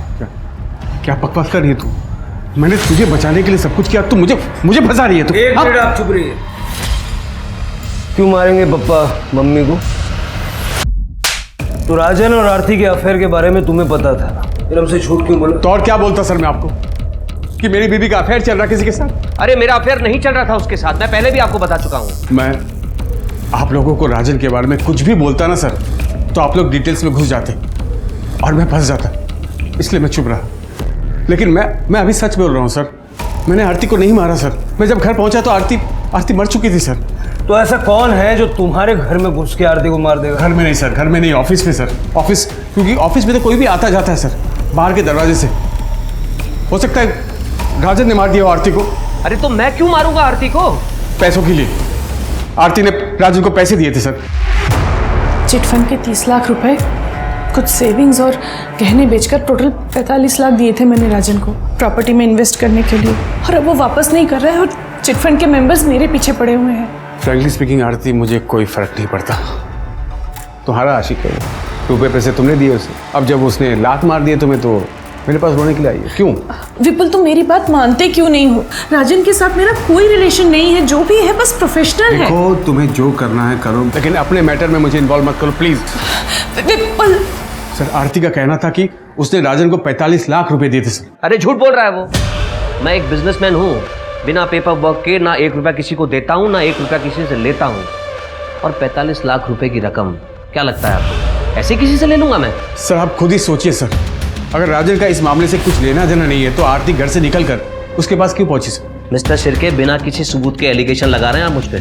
Speaker 6: क्या बकवास कर रही है तू? मैंने तुझे बचाने के लिए सब कुछ किया, तू मुझे फंसा रही है तू।
Speaker 15: एक मिनट आप चुप रहिए। क्यों मारेंगे पापा मम्मी को? तो राजन और आरती के अफेयर के बारे में तुम्हें पता था, फिर हमसे झूठ क्यों बोला?
Speaker 6: तो और क्या बोलता सर मैं आपको कि मेरी बीबी का अफेयर चल रहा किसी के साथ?
Speaker 12: अरे मेरा अफेयर नहीं चल रहा था उसके साथ, मैं पहले भी आपको बता चुका हूँ।
Speaker 6: मैं आप लोगों को राजन के बारे में कुछ भी बोलता ना सर, तो आप लोग डिटेल्स में घुस जाते और मैं फंस जाता, इसलिए मैं चुप रहा। लेकिन मैं अभी सच बोल रहा हूँ सर, मैंने आरती को नहीं मारा सर। मैं जब घर पहुंचा तो आरती मर चुकी थी सर।
Speaker 15: तो ऐसा कौन है जो तुम्हारे घर में घुस के आरती को मार देगा?
Speaker 6: घर में नहीं सर, घर में नहीं, ऑफिस में सर। ऑफिस, क्योंकि ऑफिस में तो कोई भी आता जाता है सर, बाहर के दरवाजे से। हो सकता है राजन ने मार दिया आरती को।
Speaker 12: अरे तो मैं क्यों मारूंगा आरती को?
Speaker 6: पैसों के लिए। आरती ने राजन को पैसे दिए थे सर।
Speaker 10: चिटफंड के 30 लाख रुपए, कुछ सेविंग्स और गहने बेचकर टोटल 45 लाख दिए थे मैंने राजन को प्रॉपर्टी में इन्वेस्ट करने के लिए, और अब वो वापस नहीं कर रहा है और चिटफंड के मेंबर्स मेरे पीछे पड़े हुए हैं।
Speaker 6: फ्रैंकली स्पीकिंग आरती, मुझे कोई फर्क नहीं पड़ता। तुम्हारा आशिक है, रुपए पैसे तुमने दिए उसे। अब जब उसने लात मार दिए तुम्हें तो मेरे पास रोने के लिए आई है। क्यों?
Speaker 10: विपुल, तुम मेरी बात मानते क्यों नहीं हो? राजन के साथ मेरा कोई रिलेशन नहीं है, जो भी है बस प्रोफेशनल है।
Speaker 6: देखो, तुम्हें जो करना है करो, लेकिन अपने मैटर में मुझे इन्वॉल्व मत करो प्लीज।
Speaker 10: विपुल
Speaker 6: सर, आरती का कहना था कि उसने राजन को 45 लाख रुपए दिए थे सर।
Speaker 12: अरे झूठ बोल रहा है वो। मैं एक बिजनेसमैन हूँ, बिना पेपर वर्क के ना 1 रुपया किसी को देता हूँ ना 1 रुपया किसी से लेता हूँ। और 45 लाख रुपए की रकम क्या लगता है आपको ऐसे किसी से ले लूंगा मैं?
Speaker 6: सर आप खुद ही सोचिए सर, अगर राजन का इस मामले से कुछ लेना देना नहीं है तो आरती घर से निकल कर उसके पास क्यों पहुंची सर?
Speaker 12: मिस्टर शिर्के, बिना किसी सबूत के एलिगेशन लगा रहे हैं आप मुझ पे।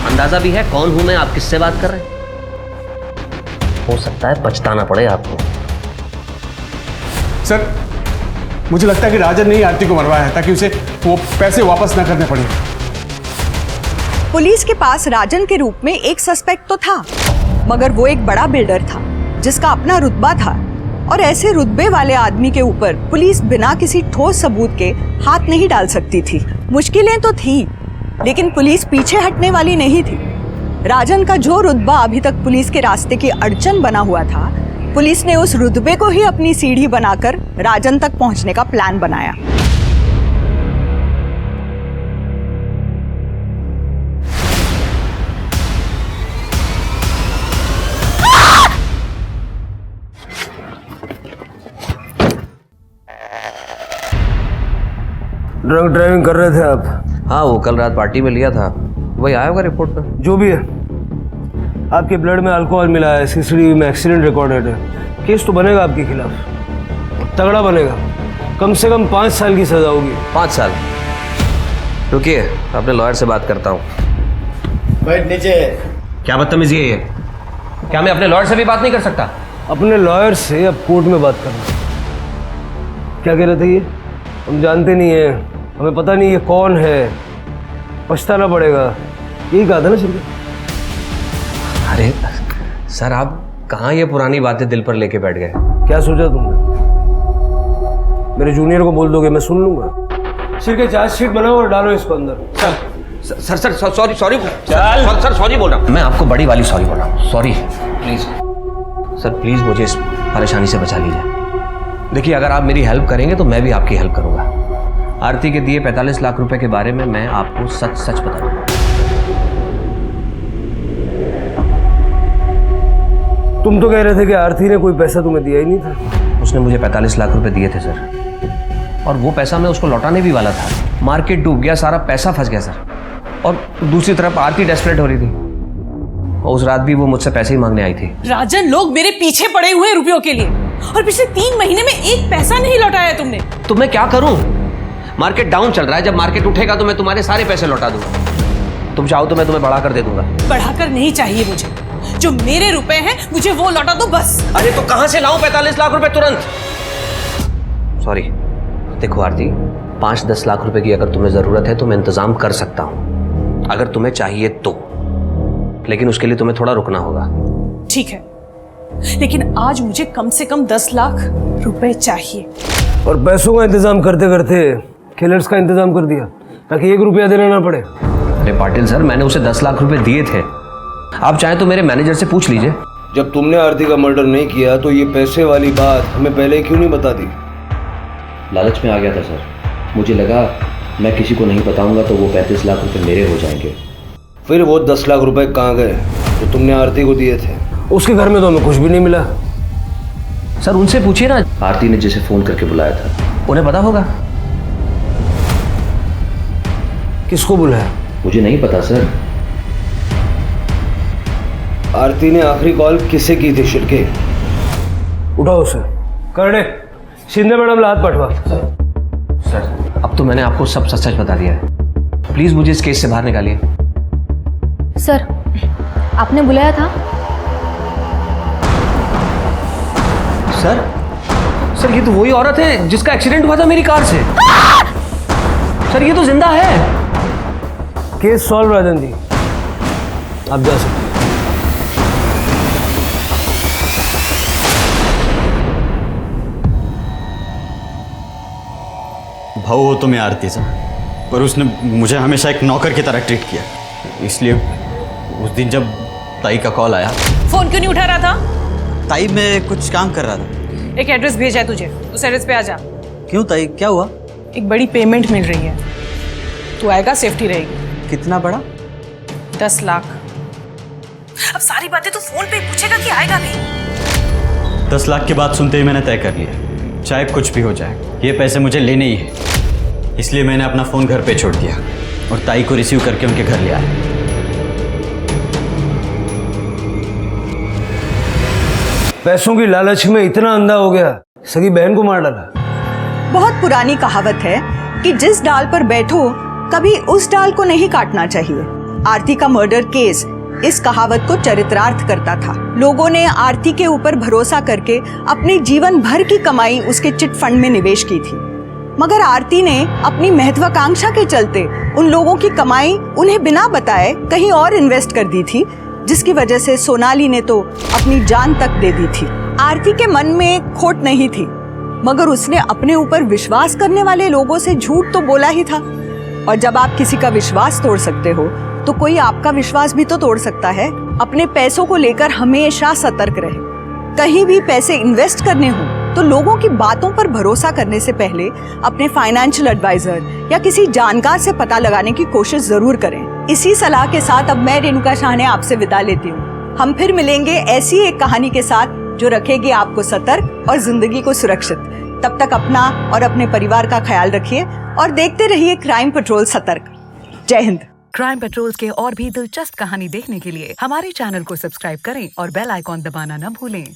Speaker 12: अंदाजा भी है कौन हूं मैं, आप किससे बात कर रहे हैं? हो सकता है पछताना पड़े आपको।
Speaker 6: सर मुझे लगता है कि राजन ने ही आरती को मरवाया है ताकि उसे वो पैसे वापस ना करने पड़े।
Speaker 1: पुलिस के पास राजन के रूप में एक सस्पेक्ट तो था, मगर वो एक बड़ा बिल्डर था जिसका अपना रुतबा था, और ऐसे रुतबे वाले आदमी के ऊपर पुलिस बिना किसी ठोस सबूत के हाथ नहीं डाल सकती थी। मुश्किलें तो थी, लेकिन पुलिस पीछे हटने वाली नहीं थी। राजन का जो रुतबा अभी तक पुलिस के रास्ते की अड़चन बना हुआ था, पुलिस ने उस रुतबे को ही अपनी सीढ़ी बनाकर राजन तक पहुंचने का प्लान बनाया।
Speaker 15: ड्रंक ड्राइविंग कर रहे थे आप?
Speaker 12: हाँ, वो कल रात पार्टी में लिया था, वही आया होगा रिपोर्ट में।
Speaker 15: जो भी है, आपके ब्लड में अल्कोहल मिला है, सीसीटीवी में एक्सीडेंट रिकॉर्डेड है। केस तो बनेगा आपके खिलाफ, तगड़ा बनेगा। कम से कम 5 साल की सजा होगी।
Speaker 12: 5 साल? रुकिए, अपने लॉयर से बात करता हूँ।
Speaker 15: बैठ नीचे।
Speaker 12: क्या बदतमीजी है ये? क्या मैं अपने लॉयर से भी बात नहीं कर सकता?
Speaker 15: अपने लॉयर से अब कोर्ट में बात करना। क्या कह रहे थे ये? हम जानते नहीं है, हमें पता नहीं ये कौन है, पछताना पड़ेगा, यही कहा था ना शिरके?
Speaker 12: अरे सर, आप कहाँ ये पुरानी बातें दिल पर लेके बैठ गए?
Speaker 15: क्या सोचा तुमने? मेरे जूनियर को बोल दोगे, मैं सुन लूंगा। शिरके चार्जशीट बनाओ और डालो इसको अंदर।
Speaker 12: सर सॉरी सर, सॉरी बोल रहा हूँ मैं आपको, बड़ी वाली सॉरी बोल रहा हूँ। सॉरी, प्लीज सर, प्लीज मुझे इस परेशानी से बचा लीजिए। देखिए, अगर आप मेरी हेल्प करेंगे तो मैं भी आपकी हेल्प करूंगा। आरती के दिए 45 लाख रुपए के बारे में मैं आपको सच सच बता दूंगा।
Speaker 15: तुम तो कह रहे थे कि आरती ने कोई पैसा तुम्हें दिया ही नहीं था।
Speaker 12: उसने मुझे 45 लाख रुपए दिए थे सर, और वो पैसा मैं उसको लौटाने भी वाला था। मार्केट डूब गया, सारा पैसा फंस गया सर। और दूसरी तरफ आरती डेस्परेट हो रही थी, और उस रात भी वो मुझसे पैसे ही मांगने आई थी।
Speaker 10: राजन, लोग मेरे पीछे पड़े हुए हैं रुपयों के लिए, और पिछले 3 महीने में एक पैसा नहीं लौटाया तुमने।
Speaker 12: तो मैं क्या करूं? मार्केट डाउन चल रहा है, जब मार्केट उठेगा तो मैं तुम्हारे सारे पैसे लौटा दूंगा। तुम चाहो तो मैं तुम्हें बढ़ाकर दे दूंगा।
Speaker 10: बढ़ाकर नहीं चाहिए मुझे, जो मेरे रुपए हैं मुझे वो लौटा दो बस।
Speaker 12: अरे तो कहां से लाऊं 45 लाख रुपए तुरंत? सॉरी, देखो आरती, 5-10 लाख रुपए की अगर तुम्हें जरूरत है तो मैं इंतजाम कर सकता हूं, अगर तुम्हें चाहिए तो। लेकिन उसके लिए तुम्हें थोड़ा रुकना होगा।
Speaker 10: ठीक है, लेकिन आज मुझे कम से कम 10 लाख रुपए चाहिए।
Speaker 15: और पैसों का इंतजाम करते करते किलर्स का इंतजाम कर दिया, ताकि 1 रुपया देना ना पड़े।
Speaker 12: अरे पाटिल सर, मैंने उसे 10 लाख रुपए दिए थे। आप चाहें तो मेरे मैनेजर से पूछ लीजिए।
Speaker 15: जब तुमने आरती का मर्डर नहीं किया तो ये पैसे वाली बात हमें पहले क्यों नहीं बता दी?
Speaker 11: लालच में आ गया था सर, मुझे लगा मैं किसी को नहीं बताऊंगा तो वो 35 लाख रुपए मेरे हो जाएंगे।
Speaker 15: फिर वो 10 लाख रुपए कहाँ गए जो तुमने आरती को दिए थे? उसके घर में तो हमें कुछ भी नहीं मिला।
Speaker 12: सर उनसे पूछिए ना।
Speaker 11: आरती ने जिसे फोन करके बुलाया था,
Speaker 12: उन्हें पता होगा।
Speaker 15: किसको बुलाया?
Speaker 11: मुझे नहीं पता सर।
Speaker 15: आरती ने आखिरी कॉल किसे की थी शिरके? उठाओ उसे। करने शिंदे मैडम हाथ पटवा।
Speaker 12: सर अब तो मैंने आपको सब सच सच बता दिया है, प्लीज मुझे इस केस से बाहर निकालिए।
Speaker 21: सर, आपने बुलाया था?
Speaker 12: सर ये तो वही औरत है जिसका एक्सीडेंट हुआ था मेरी कार से। सर ये तो जिंदा है।
Speaker 15: केस सॉल्व राजन जी, आप जा सकते हैं।
Speaker 18: भाव हो तो मैं आरती से, पर उसने मुझे हमेशा एक नौकर की तरह ट्रीट किया, इसलिए उस दिन जब ताई का कॉल आया।
Speaker 10: फोन क्यों नहीं उठा रहा था?
Speaker 18: ताई मैं कुछ काम कर रहा था।
Speaker 10: एक एड्रेस भेजा है तुझे, उस एड्रेस पे आ जा।
Speaker 18: क्यों ताई, क्या हुआ?
Speaker 10: एक बड़ी पेमेंट मिल रही है, तू आएगा, सेफ्टी रहेगी।
Speaker 18: कितना बड़ा?
Speaker 10: 10 लाख। अब सारी बातें तो फोन पे पूछेगा कि आएगा भी?
Speaker 18: 10 लाख की बात सुनते ही मैंने तय कर लिया, चाहे कुछ भी हो जाए ये पैसे मुझे लेने ही है। इसलिए मैंने अपना फ़ोन घर पे छोड़ दिया और ताई को रिसीव करके उनके घर ले आया।
Speaker 15: पैसों की लालच में इतना अंधा हो गया, सगी बहन को मार डाला।
Speaker 1: बहुत पुरानी कहावत है कि जिस डाल पर बैठो कभी उस डाल को नहीं काटना चाहिए। आरती का मर्डर केस इस कहावत को चरितार्थ करता था। लोगों ने आरती के ऊपर भरोसा करके अपने जीवन भर की कमाई उसके चिट फंड में निवेश की थी, मगर आरती ने अपनी महत्वाकांक्षा के चलते उन लोगों की कमाई उन्हें बिना बताए कहीं और इन्वेस्ट कर दी थी, जिसकी वजह से सोनाली ने तो अपनी जान तक दे दी थी। आरती के मन में खोट नहीं थी, मगर उसने अपने ऊपर विश्वास करने वाले लोगों से झूठ तो बोला ही था। और जब आप किसी का विश्वास तोड़ सकते हो तो कोई आपका विश्वास भी तो तोड़ सकता है। अपने पैसों को लेकर हमेशा सतर्क रहे। कहीं भी पैसे इन्वेस्ट करने हो तो लोगों की बातों पर भरोसा करने से पहले अपने फाइनेंशियल एडवाइजर या किसी जानकार से पता लगाने की कोशिश जरूर करें। इसी सलाह के साथ अब मैं रेणुका शाह ने आपसे विदा लेती हूँ। हम फिर मिलेंगे ऐसी एक कहानी के साथ जो रखेगी आपको सतर्क और जिंदगी को सुरक्षित। तब तक अपना और अपने परिवार का ख्याल रखिए और देखते रहिए क्राइम पेट्रोल सतर्क। जय हिंद।
Speaker 22: क्राइम पेट्रोल के और भी दिलचस्प कहानी देखने के लिए हमारे चैनल को सब्सक्राइब करें और बेल आइकॉन दबाना न भूलें।